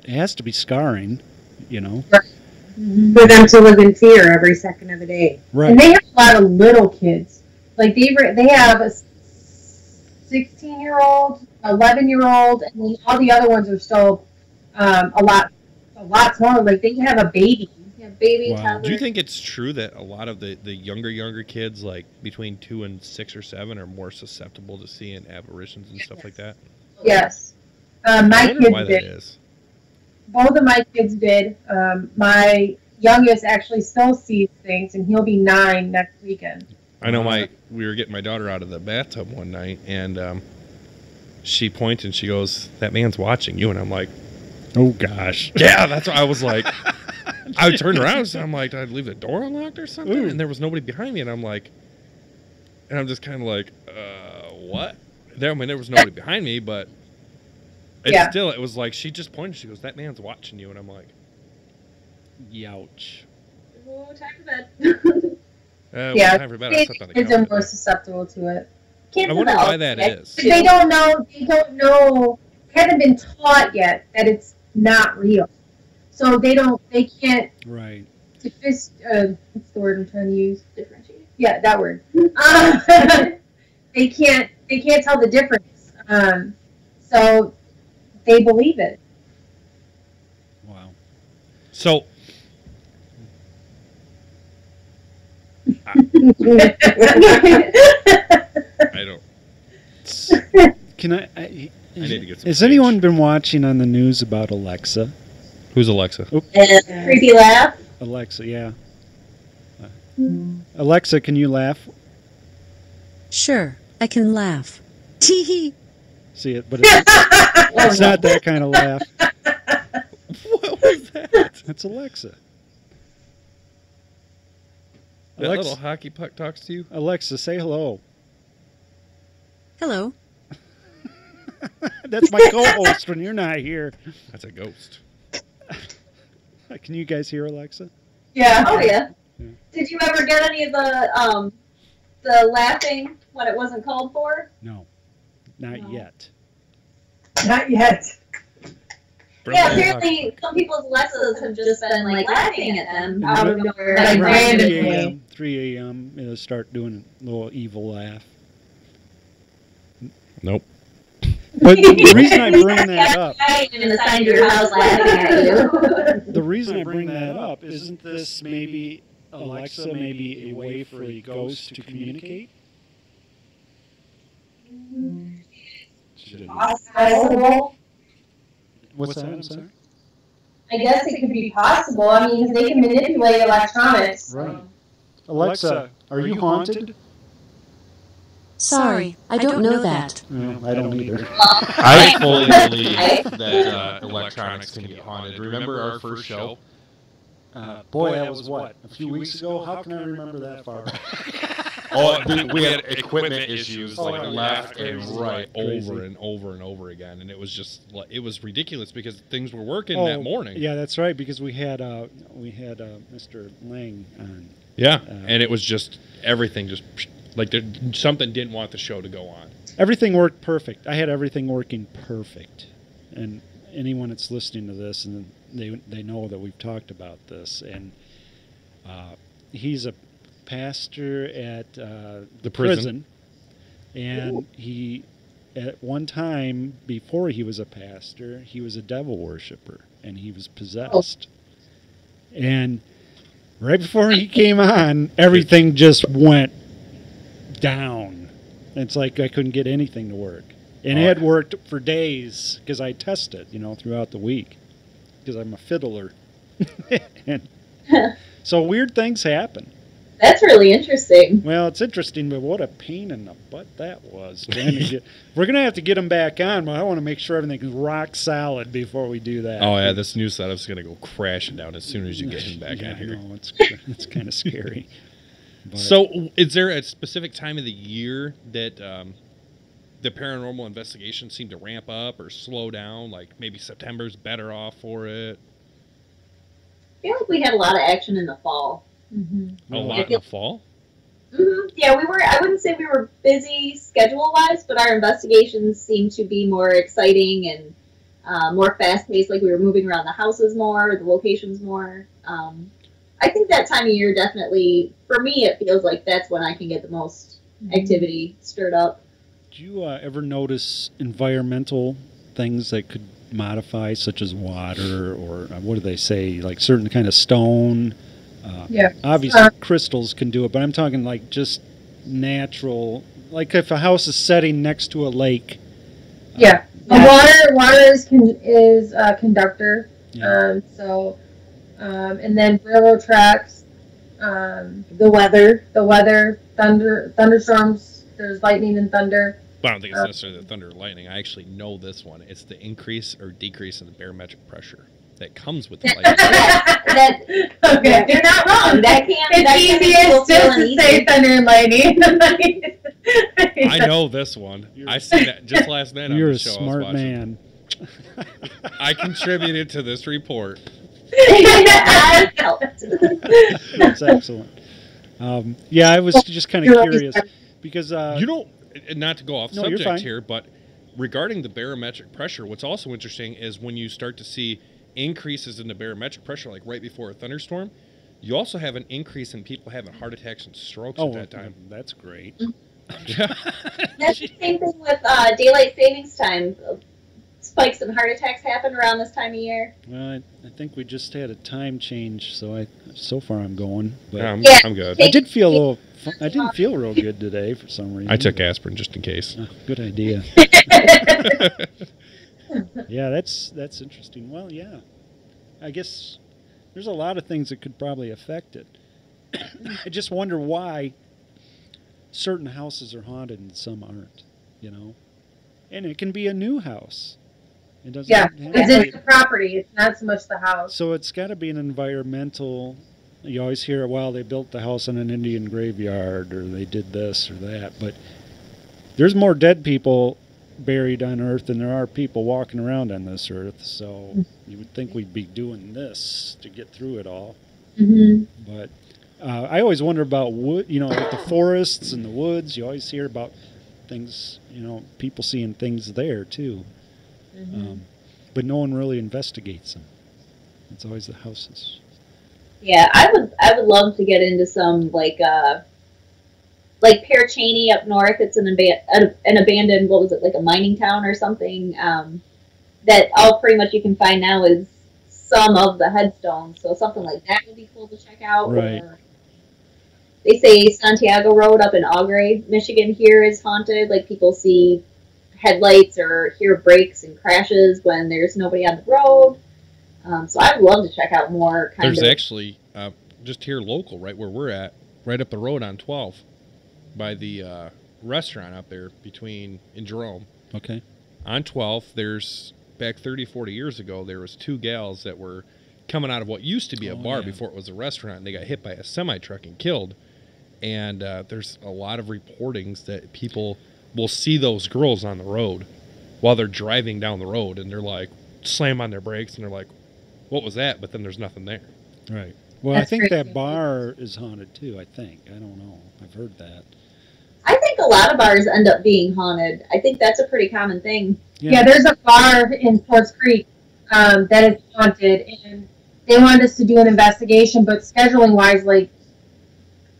has to be scarring, For them to live in fear every second of the day. Right. And they have a lot of little kids. Like they have a 16-year-old, 11-year-old, and then all the other ones are still a lot smaller. Like they have a baby. Yeah, baby, Wow. toddler. Do you think it's true that a lot of the younger kids, like between 2 and 6 or 7, are more susceptible to seeing apparitions and stuff like that? Yes. I My wonder why kids that did. is. Both of my kids did. My youngest actually still sees things, and he'll be 9 next weekend. I know we were getting my daughter out of the bathtub one night, and she pointed and she goes, "That man's watching you," and I'm like, Oh gosh. "Yeah, that's what I was like." I turned around and I'm like, "Did I leave the door unlocked or something?" Ooh. And there was nobody behind me, and I'm just kind of like, "What?" There was nobody behind me, but it was like she just pointed. She goes, "That man's watching you," and I'm like, Youch. Oh, time for bed. Yeah, time for bed. I slept on the kids are couch. more susceptible to it. Kids I wonder in the why that outside, is. too. They don't know, haven't been taught yet that it's not real. So they can't, Right. what's the word I'm trying to use? Differentiate. Yeah, that word. They can't tell the difference. So they believe it. Wow. So I don't. Can I I need to get some has sage. anyone been watching on the news about Alexa? Who's Alexa? Creepy laugh. Alexa, yeah. Alexa, can you laugh? Sure, I can laugh. Tee-hee. See it, but it's not that kind of laugh. What was that? That's Alexa. That little hockey puck talks to you? Alexa, say hello. Hello. That's my co-host when you're not here. That's a ghost. Can you guys hear Alexa? Yeah. Oh yeah. Yeah. Did you ever get any of the laughing when it wasn't called for? No, not yet. Not yet. Yeah, apparently some people's Alexas have just been like laughing at them out of nowhere. Like Like, randomly. 3 a.m. It'll start doing a little evil laugh. Nope. But the reason I bring that up, in the side of your house laughing at you. the reason I bring that up, isn't this maybe Alexa maybe a way for a ghost to communicate? Possible. What's that? I'm sorry. I guess it could be possible. I mean, 'cause they can manipulate electronics. Right. Alexa, are you haunted? Sorry, I don't know that. No, I don't either. I fully believe that electronics can be haunted. Remember our first show? Boy, that was what? A few weeks ago? How can I remember that far? Oh, we had equipment issues, like left and right. Over and over and over again, and it was just it was ridiculous because things were working that morning. Yeah, that's right, because we had Mr. Lang on. Yeah, and it was just everything just like something didn't want the show to go on. Everything worked perfect. I had everything working perfect, and anyone that's listening to this, and they know that we've talked about this, and he's a pastor at the prison, and he at one time before he was a pastor, he was a devil worshiper, and he was possessed. And right before he came on, everything just went down. It's like I couldn't get anything to work, and it had worked for days because I tested, throughout the week because I'm a fiddler, and so weird things happen. That's really interesting. Well, it's interesting, but what a pain in the butt that was. We're going to have to get him back on, but I want to make sure everything's rock solid before we do that. Oh, yeah, this new setup's going to go crashing down as soon as you get him back on here. No, it's kind of scary. But So, is there a specific time of the year that the paranormal investigations seem to ramp up or slow down? Like maybe September's better off for it? I feel like we had a lot of action in the fall. A lot in the fall? Yeah, we were. I wouldn't say we were busy schedule-wise, but our investigations seemed to be more exciting and more fast-paced. Like we were moving around the houses more, the locations more. I think that time of year definitely, for me, it feels like that's when I can get the most activity stirred up. do you ever notice environmental things that could modify, such as water or what do they say, like certain kind of stone? Yeah. Obviously, crystals can do it, but I'm talking like just natural. Like if a house is setting next to a lake. Yeah. Water is a conductor. Yeah. And then railroad tracks. The weather, thunderstorms. There's lightning and thunder. But I don't think it's necessarily the thunder or lightning. I actually know this one. It's the increase or decrease in the barometric pressure that comes with the lightning. Okay. You're not wrong. That can. It's easiest just to say thunder and lightning. I know this one. I seen that just last night on You're the a show smart I was watching. man. I contributed to this report. That's excellent. Yeah, I was just kind of curious because You don't, not to go off No, you're subject fine. here, but regarding the barometric pressure, what's also interesting is when you start to see increases in the barometric pressure, like right before a thunderstorm, You also have an increase in people having heart attacks and strokes Oh, at that time. that's great. That's the same thing with daylight savings time. Spikes in heart attacks happen around this time of year. Well, I think we just had a time change, so far I'm going. But Yeah, Yeah. I'm good. I did feel a little. I didn't feel real good today for some reason. I took aspirin just in case. Good idea. Yeah, that's interesting. Well, yeah, I guess there's a lot of things that could probably affect it. I just wonder why certain houses are haunted and some aren't. You know, and it can be a new house. It doesn't. Yeah, have to because be- it's the property. It's not so much the house. So it's got to be an environmental. You always hear, well, they built the house on an Indian graveyard, or they did this or that. But there's more dead people buried on Earth than there are people walking around on this Earth. So you would think we'd be doing this to get through it all. Mm-hmm. But I always wonder about wood. You know, like the forests and the woods. You always hear about things. You know, people seeing things there too. But no one really investigates them. It's always the houses. Yeah, I would love to get into some like Pear Cheney up north. It's an abandoned, what was it, like a mining town or something. That all pretty much you can find now is some of the headstones. So something like that would be cool to check out. Right. Or they say Santiago Road up in Augury, Michigan here is haunted. Like people see headlights or hear brakes and crashes when there's nobody on the road. So I'd love to check out more There's actually, just here local, right where we're at, right up the road on 12, by the restaurant up there in Jerome. Okay. On 12, there's, back 30, 40 years ago, there was two gals that were coming out of what used to be a bar before it was a restaurant, and they got hit by a semi-truck and killed. And there's a lot of reportings that people will see those girls on the road while they're driving down the road, and they're like, slam on their brakes, and they're like, what was that? But then there's nothing there. Right. Well, That's I think crazy. that bar is haunted too. I think. I don't know. I've heard that. I think a lot of bars end up being haunted. I think that's a pretty common thing. Yeah, there's a bar in Forest Creek that is haunted, and they wanted us to do an investigation, but scheduling wise, like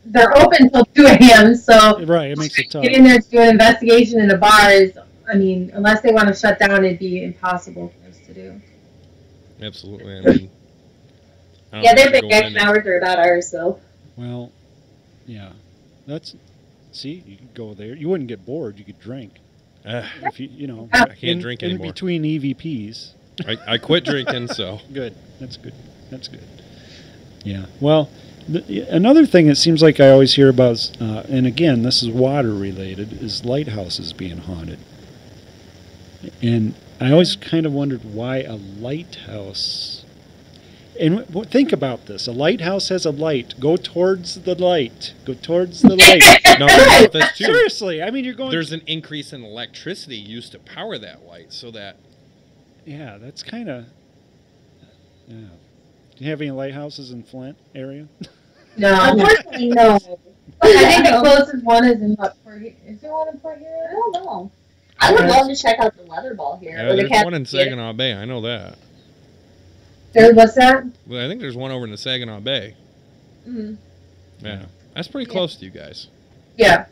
they're open till 2 a.m. So Right. It makes it tough. get in there to do an investigation in a bar is, I mean, unless they want to shut down, it'd be impossible for us to do. Absolutely. I mean, I don't Yeah, know their if big going action in- hours are about ours, so. Well, yeah. See, you could go there. You wouldn't get bored. You could drink. If you know. I can't drink in anymore. between EVPs. I quit drinking, so. Good. That's good. That's good. Yeah. Well, another thing it seems like I always hear about, and again, this is water related, is lighthouses being haunted. And I always kind of wondered why a lighthouse. And think about this. A lighthouse has a light. Go towards the light. Go towards the light. No, that's true. Seriously. I mean, you're going... There's an increase in electricity used to power that light, so that... Yeah, that's kind of... Yeah. Do you have any lighthouses in Flint area? No, Unfortunately, no. I think the closest one is in what, Port Huron? Is there one in Port Huron? I don't know. I would love to check out the leather ball here. Yeah, or the there's Cat one in Theater. Saginaw Bay, I know that. What's that? Well, I think there's one over in the Saginaw Bay. Mhm. Yeah. That's pretty close to you guys. Yeah,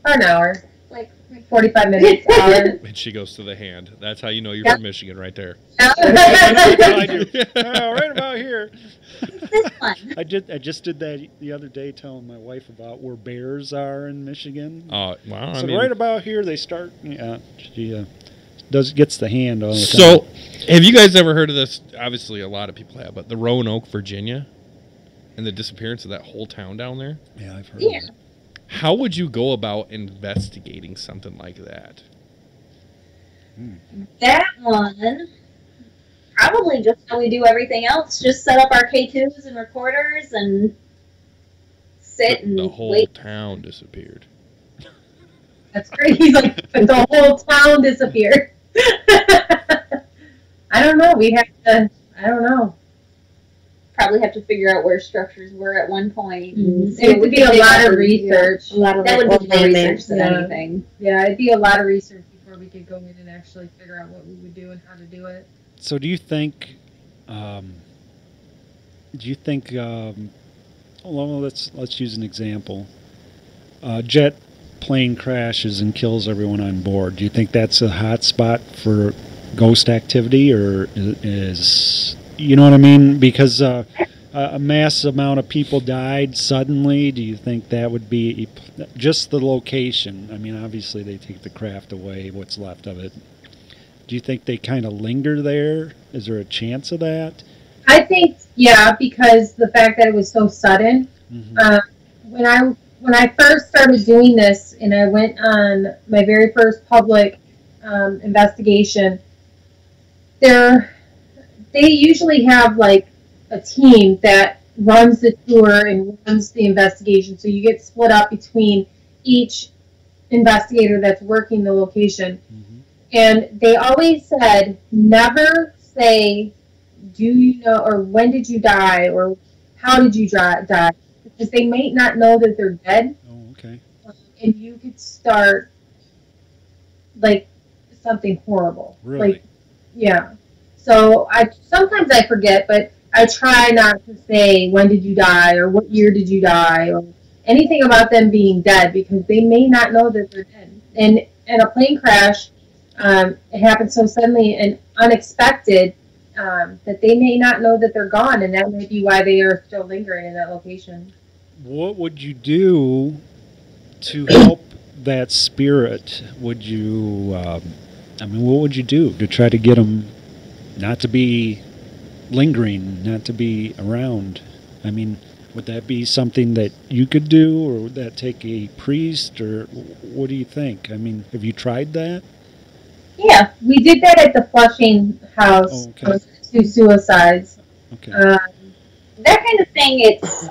an hour, Like, 45 minutes, hour. And she goes to the hand. That's how you know you're Yep. from Michigan right there. I do. Right about here. this one. I just did that the other day, telling my wife about where bears are in Michigan. Well, I So mean... right about here they start. Yeah, she gets the hand all the time. So, have you guys ever heard of this? Obviously, a lot of people have, but the Roanoke, Virginia, and the disappearance of that whole town down there? Yeah, I've heard Yeah. of it. How would you go about investigating something like that? That one, probably just how we do everything else. Just set up our K2s and recorders and sit and The whole wait. town disappeared. That's great. He's like, the whole town disappeared. I don't know. We have to, I don't know. Probably have to figure out where structures were at one point. and see It what would we be can a dig lot up of and- research. A lot of That like, would be old more research landmarks, than yeah. anything. Yeah, it'd be a lot of research before we could go in and actually figure out what we would do and how to do it. So do you think well, let's use an example. Jet plane crashes and kills everyone on board. Do you think that's a hot spot for ghost activity, or is you know what I mean? Because a mass amount of people died suddenly. Do you think that would be just the location? I mean, obviously they take the craft away, what's left of it. Do you think they kind of linger there? Is there a chance of that? I think, yeah, because the fact that it was so sudden. When I first started doing this, and I went on my very first public investigation, they usually have like a team that runs the tour and runs the investigation. So you get split up between each investigator that's working the location. And they always said, never say, do you know, or when did you die, or how did you die? Because they may not know that they're dead. Oh, okay. And you could start, like, something horrible. Really? Like, yeah. So sometimes I forget, but I try not to say, when did you die, or what year did you die, or anything about them being dead, because they may not know that they're dead. And a plane crash, it happened so suddenly and unexpected that they may not know that they're gone, and that may be why they are still lingering in that location. What would you do to help that spirit? Would you, what would you do to try to get them not to be lingering, not to be around? I mean, would that be something that you could do, or would that take a priest, or what do you think? I mean, have you tried that? Yeah, we did that at the Flushing house. Oh, okay. 2 suicides. Okay. That kind of thing, it's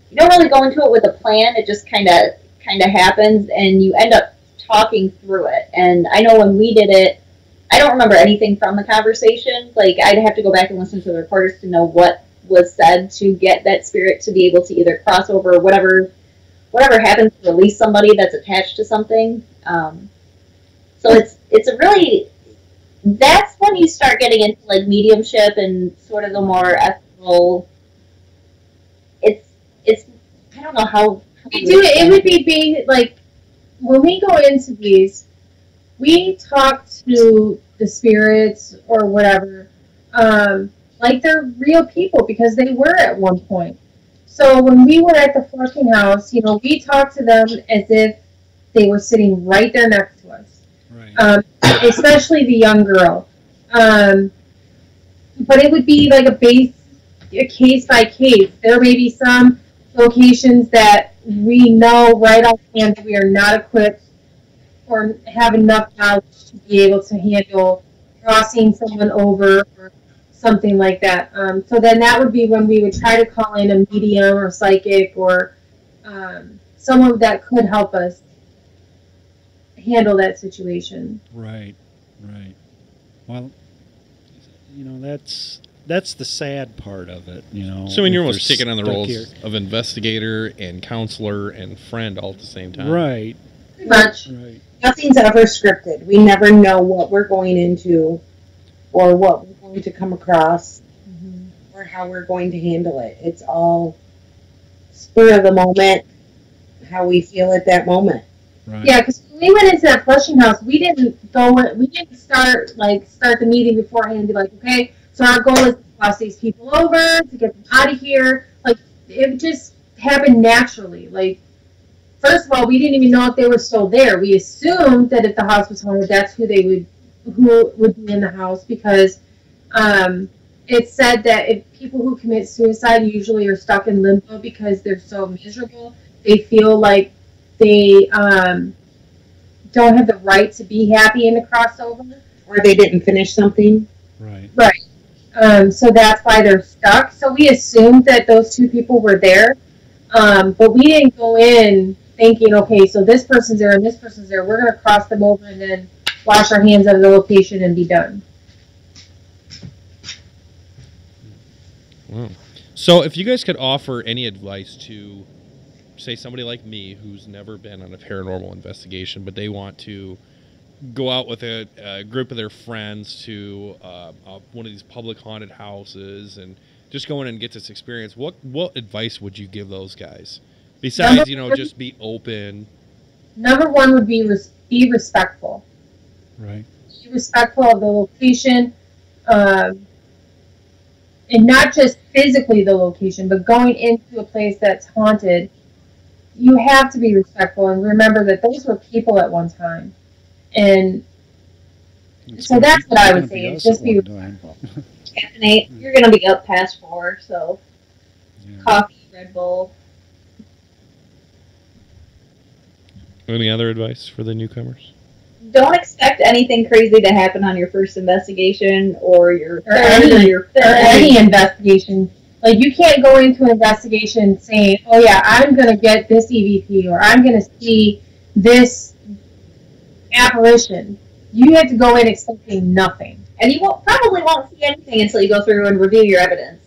you don't really go into it with a plan. It just kind of happens, and you end up talking through it. And I know when we did it, I don't remember anything from the conversation. Like, I'd have to go back and listen to the recorders to know what was said to get that spirit to be able to either cross over or whatever happens to release somebody that's attached to something. So it's a really, that's when you start getting into like mediumship and sort of the more ethical. It's I don't know how we do it. It would be like when we go into these, we talk to the spirits or whatever, like they're real people, because they were at one point. So when we were at the Flushing house, we talked to them as if they were sitting right there next to us. Right. Especially the young girl. But it would be like a case by case. There may be some locations that we know right offhand that we are not equipped or have enough knowledge to be able to handle crossing someone over or something like that. So then that would be when we would try to call in a medium or psychic or someone that could help us handle that situation. Right. Well, that's the sad part of it, So when you're almost taking on the stuck roles here. of investigator and counselor and friend all at the same time. Right. Pretty much. Right. Nothing's ever scripted. We never know what we're going into or what we're going to come across or how we're going to handle it. It's all spur of the moment, how we feel at that moment. Right. Yeah, because when we went into that Flushing house, we didn't start the meeting beforehand and be like, okay, so our goal is to cross these people over, to get them out of here. Like, it just happened naturally. Like, first of all, we didn't even know if they were still there. We assumed that if the house was haunted, that's who would be in the house, because it said that if people who commit suicide usually are stuck in limbo because they're so miserable, they feel like they don't have the right to be happy in the crossover. Or they didn't finish something. Right. Right. So that's why they're stuck. So we assumed that those 2 people were there. But we didn't go in thinking, okay, so this person's there and this person's there. We're going to cross them over and then wash our hands out of the location and be done. Wow. So if you guys could offer any advice to, say, somebody like me who's never been on a paranormal investigation, but they want to go out with a group of their friends to one of these public haunted houses and just go in and get this experience, what advice would you give those guys? Besides, just be open. Number one would be respectful. Right. Be respectful of the location, and not just physically the location, but going into a place that's haunted. You have to be respectful and remember that those were people at one time. And so that's what I would say, is just be respectful. Captain 8, you're going to be up past 4, so coffee, Red Bull. Any other advice for the newcomers? Don't expect anything crazy to happen on your first investigation or any investigation. Like, you can't go into an investigation saying, oh yeah, I'm going to get this EVP or I'm going to see this apparition. You have to go in expecting nothing. And you probably won't see anything until you go through and review your evidence.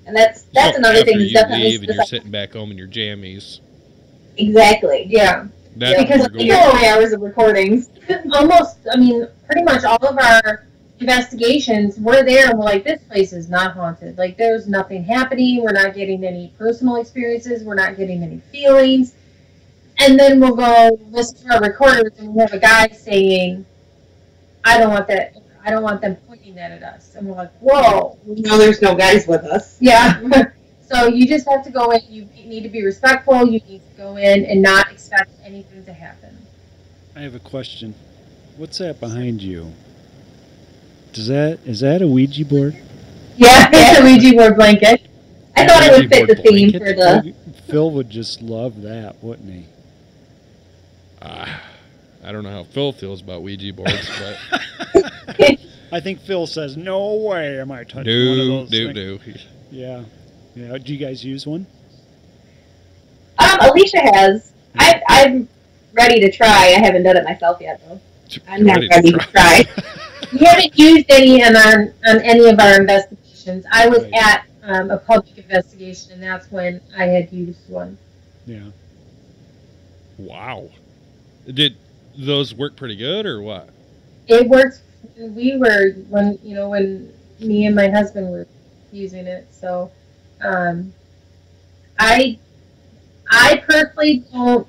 And that's another thing that's definitely leave and you're sitting back home in your jammies. Exactly. Yeah. Because we go 3 hours of recordings. Pretty much all of our investigations, we're there and we're like, this place is not haunted. Like, there's nothing happening. We're not getting any personal experiences. We're not getting any feelings. And then we'll go listen to our recorders and we have a guy saying, I don't want that. I don't want them pointing that at us. And we're like, whoa. No, there's no guys with us. Yeah. So you just have to go in. You need to be respectful. You need to go in and not expect anything to happen. I have a question. What's that behind you? Is that a Ouija board? Yeah, it's a Ouija board blanket. I thought it would fit the theme for the... Phil would just love that, wouldn't he? I don't know how Phil feels about Ouija boards, but... I think Phil says, no way am I touching one of those things. Yeah. Yeah. Do you guys use one? Alicia has. I'm ready to try. I haven't done it myself yet, though. I'm not ready to try. We haven't used any on any of our investigations. I was at a public investigation, and that's when I had used one. Yeah. Wow. Did those work pretty good, or what? It worked. When me and my husband were using it. So, I personally don't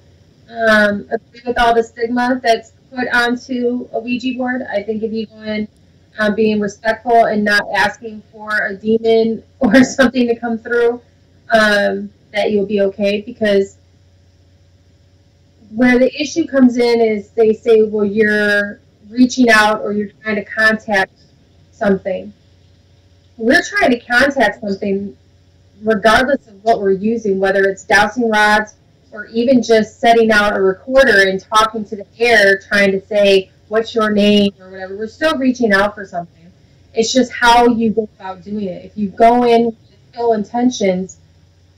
agree with all the stigma that's put onto a Ouija board. I think if you go in being respectful and not asking for a demon or something to come through, that you'll be okay. Because where the issue comes in is they say, well, you're reaching out or you're trying to contact something. We're trying to contact something regardless of what we're using, whether it's dowsing rods or even just setting out a recorder and talking to the air, trying to say, what's your name or whatever. We're still reaching out for something. It's just how you go about doing it. If you go in with ill intentions,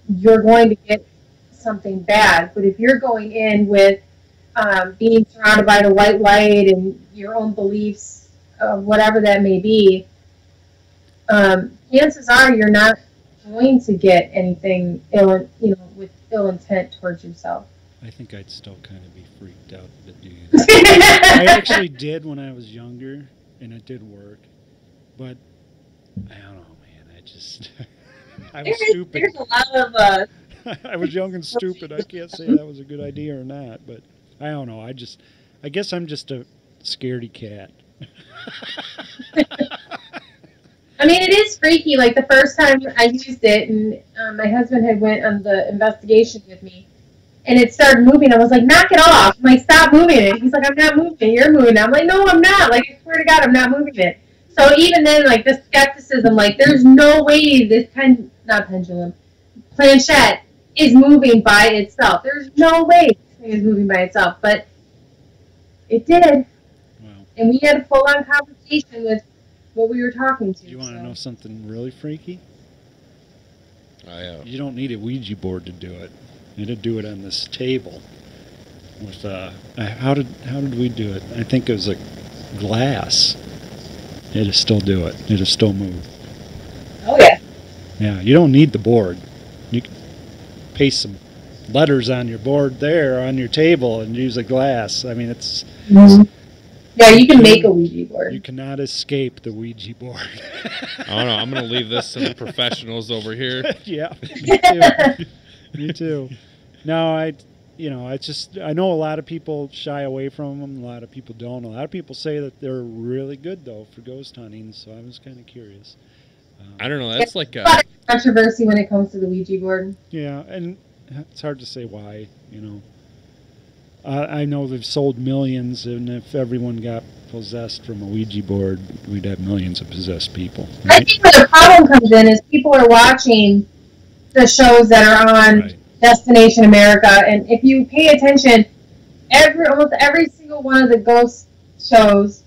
you're going to get something bad. But if you're going in with being surrounded by the white light and your own beliefs, whatever that may be, chances are you're not going to get anything with ill intent towards yourself. I think I'd still kind of be freaked out to do that. I actually did when I was younger, and it did work. But I don't know, man. I was stupid. There's a lot of... I was young and stupid. I can't say that was a good idea or not, but I don't know. I guess I'm just a scaredy cat. I mean, it is freaky. Like, the first time I used it, and my husband had went on the investigation with me, and it started moving. I was like, knock it off. I'm like, stop moving it. He's like, I'm not moving it. You're moving it. I'm like, no, I'm not. Like, I swear to God, I'm not moving it. So even then, like, the skepticism, like, there's no way this planchette is moving by itself. There's no way this thing is moving by itself. But it did. Wow. And we had a full-on conversation with what we were talking to. You want to know something really freaky? I You don't need a Ouija board to do it. You had to do it on this table. With how did we do it? I think it was a glass. It'll still do it. It'll still move. Oh yeah. Yeah, you don't need the board. You can paste some letters on your board there on your table and use a glass. I mean, it's Yeah, you can make a Ouija board. You cannot escape the Ouija board. I don't know. I'm going to leave this to the professionals over here. Yeah, me too. Me too. No, I know a lot of people shy away from them. A lot of people don't. A lot of people say that they're really good though for ghost hunting. So I was kind of curious. I don't know. That's like a lot of controversy when it comes to the Ouija board. Yeah, and it's hard to say why. I know they've sold millions, and if everyone got possessed from a Ouija board, we'd have millions of possessed people. Right? I think where the problem comes in is people are watching the shows that are on Destination America, and if you pay attention, almost every single one of the ghost shows,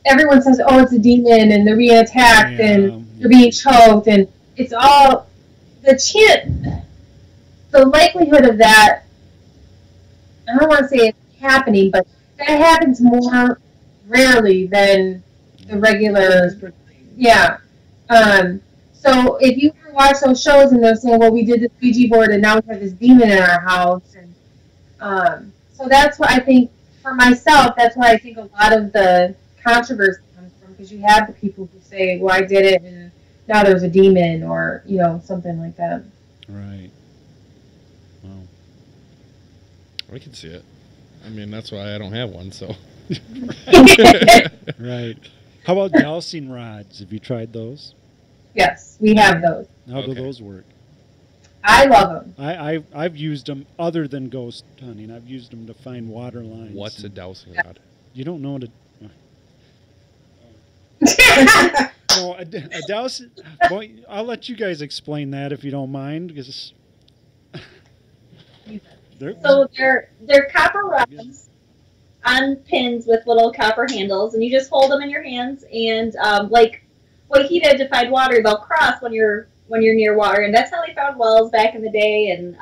everyone says, "Oh, it's a demon," and they're being attacked, and they're being choked, and it's all the likelihood of that. I don't want to say it's happening, but that happens more rarely than the regular. Yeah. So if you ever watch those shows and they're saying, "Well, we did this Ouija board and now we have this demon in our house," and so that's what I think for myself. That's why I think a lot of the controversy comes from, because you have the people who say, "Well, I did it and now there's a demon," or something like that. Right. Wow. I can see it. I mean, that's why I don't have one, so. Right. How about dowsing rods? Have you tried those? Yes, we have those. How do those work? I love them. I've used them other than ghost hunting. I've used them to find water lines. What's a dowsing rod? You don't know what a... No, a dowsing... Boy, I'll let you guys explain that if you don't mind, because... So they're copper rods on pins with little copper handles, and you just hold them in your hands, and like what he did to find water, they'll cross when you're near water, and that's how they found wells back in the day. And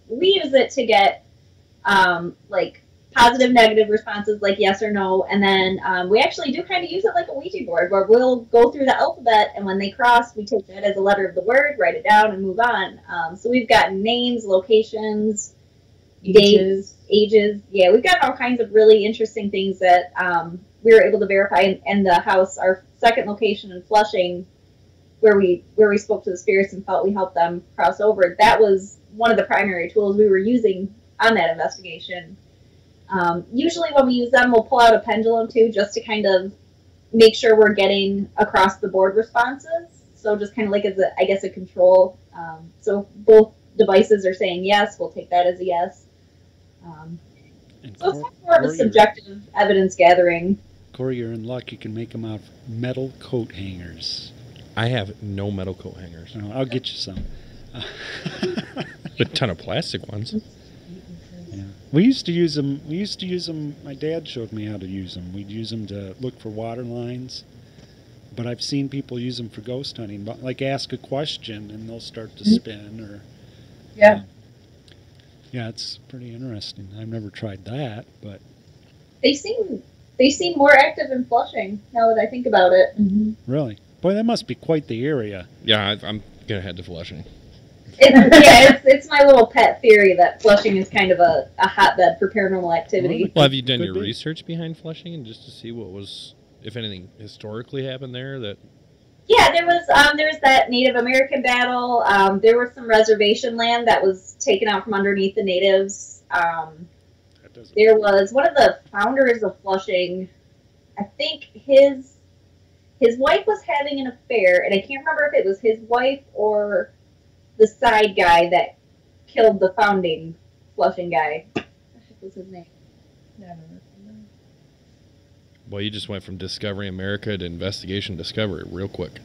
we use it to get like positive, negative responses, like yes or no, and then we actually do kind of use it like a Ouija board, where we'll go through the alphabet, and when they cross, we take that as a letter of the word, write it down, and move on. So we've got names, locations, dates, ages. Yeah, we've got all kinds of really interesting things that we were able to verify. And the house, our second location in Flushing, where we spoke to the spirits and felt we helped them cross over, that was one of the primary tools we were using on that investigation. Usually when we use them, we'll pull out a pendulum too, just to kind of make sure we're getting across the board responses. So just kind of like as a control. So both devices are saying yes, we'll take that as a yes. So it's kind of more of a subjective evidence gathering. Corey, you're in luck. You can make them out of metal coat hangers. I have no metal coat hangers. Oh, I'll get you some. A ton of plastic ones. Yeah. We used to use them. My dad showed me how to use them. We'd use them to look for water lines. But I've seen people use them for ghost hunting. But like ask a question and they'll start to spin or. Yeah. Yeah, it's pretty interesting. I've never tried that, but they seem more active in Flushing now that I think about it. Mm-hmm. Really, boy, that must be quite the area. Yeah, I'm gonna head to Flushing. It's my little pet theory that Flushing is kind of a hotbed for paranormal activity. Well, have you done your research behind Flushing and just to see what was, if anything, historically happened there? That. Yeah, there was that Native American battle. There was some reservation land that was taken out from underneath the natives. There was one of the founders of Flushing. I think his wife was having an affair, and I can't remember if it was his wife or the side guy that killed the founding Flushing guy. What was his name? Well, you just went from Discovery America to Investigation Discovery real quick.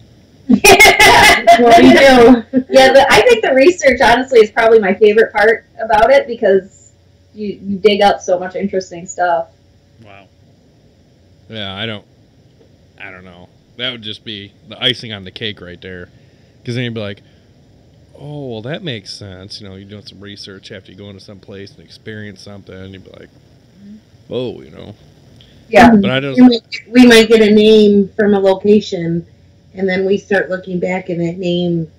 What do you do? Yeah, I think the research, honestly, is probably my favorite part about it, because you dig up so much interesting stuff. Wow. Yeah, I don't know. That would just be the icing on the cake right there. Because then you'd be like, oh, well, that makes sense. You know, you're doing some research after you go into some place and experience something, and you'd be like, oh, you know. Yeah. But I don't. We might get a name from a location, and then we start looking back, and that name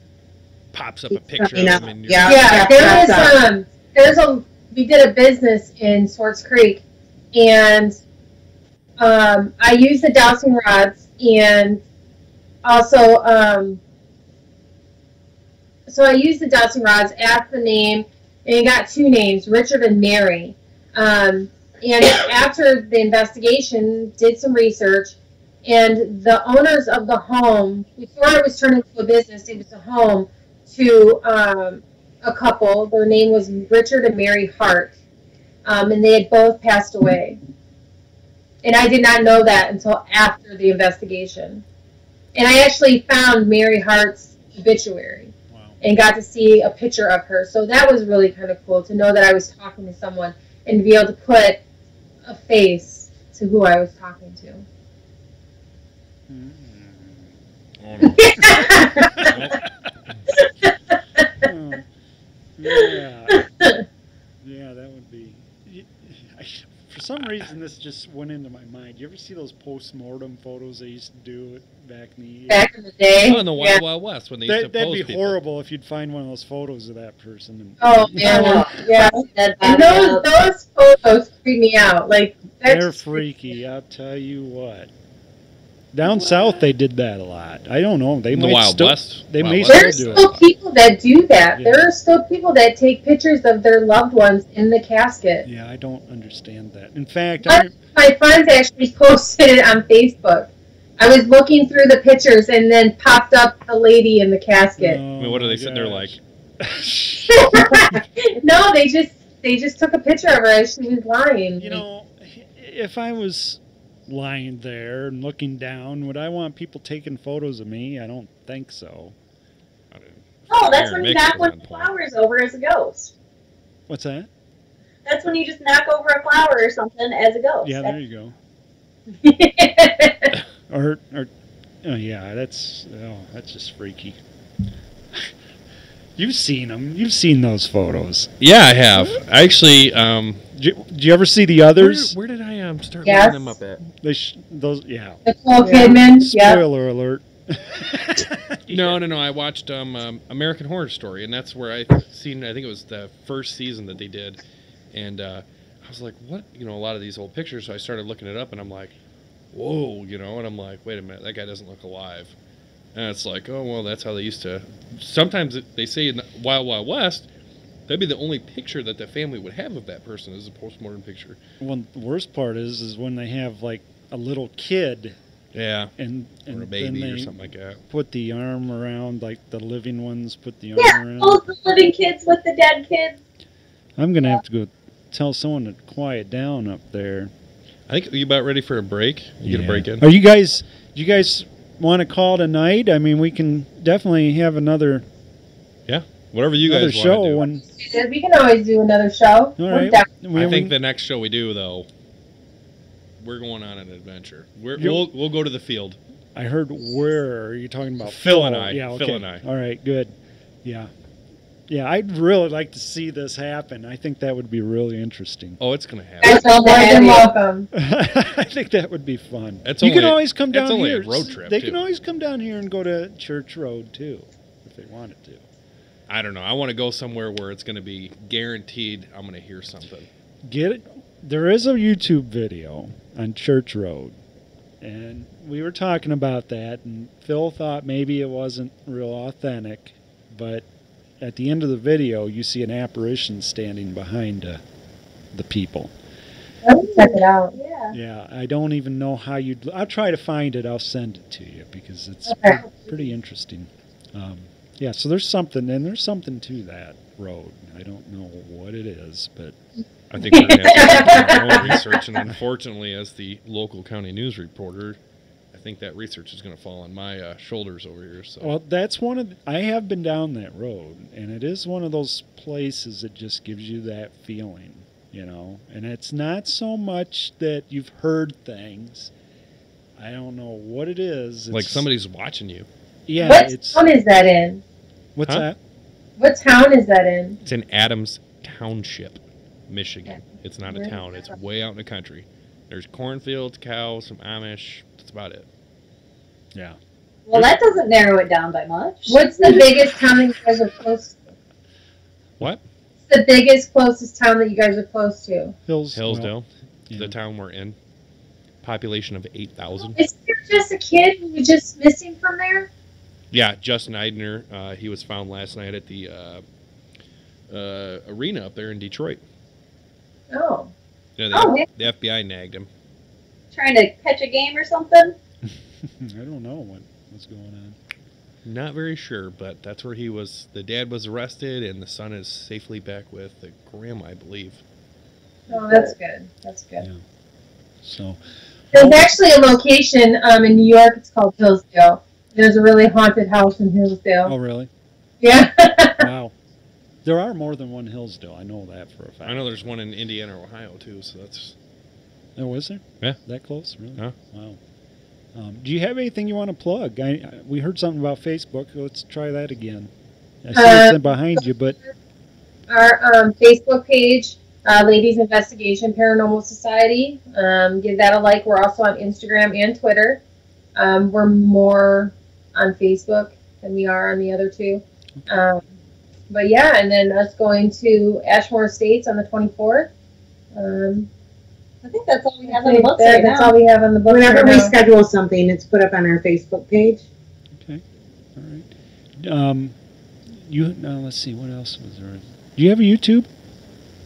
pops up a picture of them. Yeah, we did a business in Swartz Creek, and I use the dowsing rods, and also, so I used the dowsing rods, asked the name, and it got 2 names, Richard and Mary. And after the investigation, did some research, and the owners of the home, before it was turned into a business, it was a home to a couple. Their name was Richard and Mary Hart, and they had both passed away. And I did not know that until after the investigation. And I actually found Mary Hart's obituary and got to see a picture of her. So that was really kind of cool to know that I was talking to someone and to be able to put a face to who I was talking to. Yeah, that would be. For some reason, this just went into my mind. You ever see those post-mortem photos they used to do back in the day? Oh, in the Wild Wild West when they used to That'd pose be people. horrible if you'd find one of those photos of that person. And, oh, man. Yeah. And those photos creep me out. Like, they're freaky, I'll tell you what. Down south, they did that a lot. I don't know. They the might Wild still, West. They Wild may West. There's still do still it. people that do that. Yeah. There are still people that take pictures of their loved ones in the casket. Yeah, I don't understand that. In fact, One of my friends actually posted it on Facebook. I was looking through the pictures and then popped up a lady in the casket. I mean, what are they sitting there like? No, they just took a picture of her as she was lying. You know, if I was lying there and looking down, would I want people taking photos of me? I don't think so. Oh, that's when you knock one of the flowers over as a ghost. What's that? That's when you just knock over a flower or something as a ghost. Yeah, there you go. or oh yeah, that's just freaky. You've seen them. You've seen those photos. Yeah, I have. I actually. Did you ever see the others? Where did I start Yes. looking them up at? Those, yeah. Nicole Kidman. Yeah. Spoiler alert. No. I watched American Horror Story, and that's where I seen. I think it was the first season that they did, and I was like, "What?" You know, a lot of these old pictures. So I started looking it up, and I'm like, "Whoa!" You know, and I'm like, "Wait a minute, that guy doesn't look alive." And it's like, oh well, that's how they used to. Sometimes they say in the Wild Wild West, that'd be the only picture that the family would have of that person is a postmortem picture. Well, the worst part is when they have like a little kid. Yeah. And or a baby then or they something like that. Put the arm around, like the living ones put the arm around. All the living kids with the dead kids. I'm going to have to go tell someone to quiet down up there. I think, are you about ready for a break? You get a break in? Are you guys, do you guys want to call tonight? I mean, we can definitely have another... Yeah, whatever you guys show want to do. We can always do another show. All right. I think the next show we do, though, we're going on an adventure. We'll go to the field. I heard where are you talking about? Phil and I. Yeah, okay. Phil and I. All right, good. Yeah. Yeah, I'd really like to see this happen. I think that would be really interesting. Oh, it's going to happen. That's more than welcome. I think that would be fun. You can always come down here. It's only a road trip, They can always come down here and go to Church Road, too, if they wanted to. I don't know. I want to go somewhere where it's going to be guaranteed I'm going to hear something. Get it? There is a YouTube video on Church Road, and we were talking about that, and Phil thought maybe it wasn't real authentic, but at the end of the video, you see an apparition standing behind the people. Check it out. Yeah. Yeah, I don't even know how you'd... I'll try to find it. I'll send it to you, because it's pretty interesting. Yeah, so there's something to that road. I don't know what it is, but... I think we're going to have to do our own research, and unfortunately, as the local county news reporter, I think that research is going to fall on my shoulders over here. So. Well, that's one of I have been down that road, and it is one of those places that just gives you that feeling, you know. And it's not so much that you've heard things. I don't know what it is. It's, like somebody's watching you. Yeah. What town is that in? What's that? What town is that in? It's in Adams Township, Michigan. It's not a town. It's way out in the country. There's cornfields, cows, some Amish. That's about it. Yeah. Well, that doesn't narrow it down by much. What's the biggest town that you guys are close to? What? What's the biggest, closest town that you guys are close to? Hillsdale. Well, The town we're in. population of 8,000. Is there just a kid who was just missing from there? Yeah, Justin Eidner. He was found last night at the arena up there in Detroit. Oh. You Oh, know, yeah. the FBI nagged him. Trying to catch a game or something? I don't know what's going on. Not very sure, but that's where he was. The dad was arrested, and the son is safely back with the grandma, I believe. Oh, that's good. That's good. Yeah. So There's actually a location in New York. It's called Hillsdale. There's a really haunted house in Hillsdale. Oh, really? Yeah. Wow. There are more than one Hillsdale. I know that for a fact. I know there's one in Indiana, Ohio, too, so that's... Oh, was there? Yeah. That close? Really? Yeah. Wow. Do you have anything you want to plug? We heard something about Facebook. Let's try that again. I see it's behind you, but... Our Facebook page, Ladies Investigation Paranormal Society. Give that a like. We're also on Instagram and Twitter. We're more on Facebook than we are on the other two. But yeah, and then us going to Ashmore Estates on the 24th. I think that's all we have on the books right That's now. all we have on the books Whenever right we now. schedule something, it's put up on our Facebook page. Okay. All right. Let's see. What else was there? Do you have a YouTube?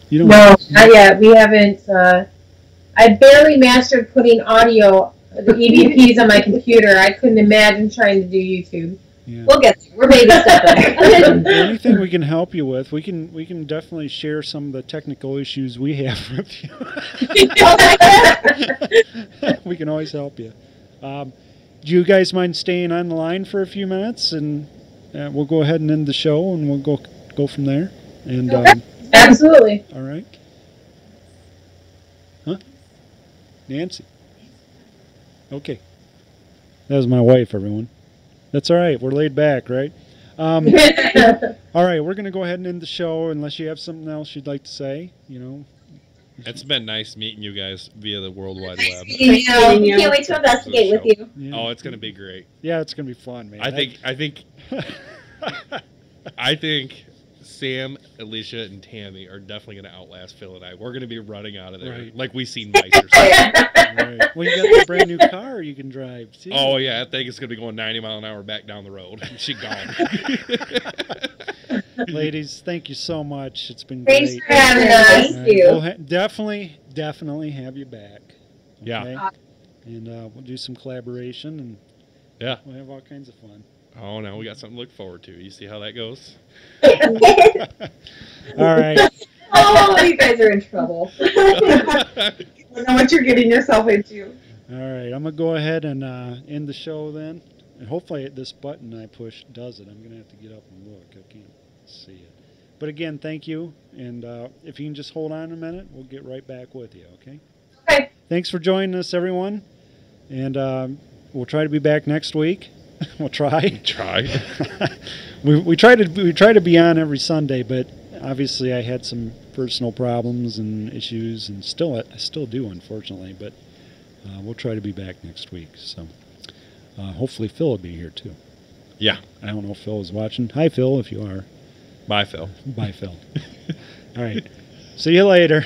You don't No, not yet. We haven't. I barely mastered putting audio, the EVPs on my computer. I couldn't imagine trying to do YouTube. Yeah. We'll get there. We're baby stepping. Anything we can help you with, we can definitely share some of the technical issues we have with you. We can always help you. Do you guys mind staying on the line for a few minutes, and we'll go ahead and end the show, and we'll go from there. And Absolutely. all right. Huh? Nancy. Okay. That was my wife, everyone. That's all right. We're laid back, right? All right. We're going to go ahead and end the show unless you have something else you'd like to say. It's been nice meeting you guys via the World Wide Web. We can't wait to investigate with you. Yeah. Oh, it's going to be great. Yeah, it's going to be fun, man. I think Sam, Alicia, and Tammy are definitely going to outlast Phil and I. We're going to be running out of there Right. like we seen mice or something. Right. Well, you got the brand new car you can drive, too. Oh, yeah, I think it's going to be going 90 mile an hour back down the road. She gone. Ladies, thank you so much. It's been Thanks great. for having us. All Thank you. We'll definitely have you back. Yeah. Okay? And we'll do some collaboration, and Yeah. we'll have all kinds of fun. Oh, no, we got something to look forward to. You see how that goes? All right. Oh, you guys are in trouble. You don't know what you're getting yourself into. All right. I'm going to go ahead and end the show then. And hopefully this button I push does it. I'm going to have to get up and look. I can't see it. But again, thank you. And if you can just hold on a minute, we'll get right back with you, okay? Okay. Thanks for joining us, everyone. And we'll try to be back next week. We'll try. we try to be on every Sunday, but obviously I had some personal problems and issues, and I still do, unfortunately. But we'll try to be back next week. So hopefully Phil will be here too. Yeah. I don't know if Phil is watching. Hi, Phil, if you are. Bye, Phil. Bye, Phil. All right. See you later.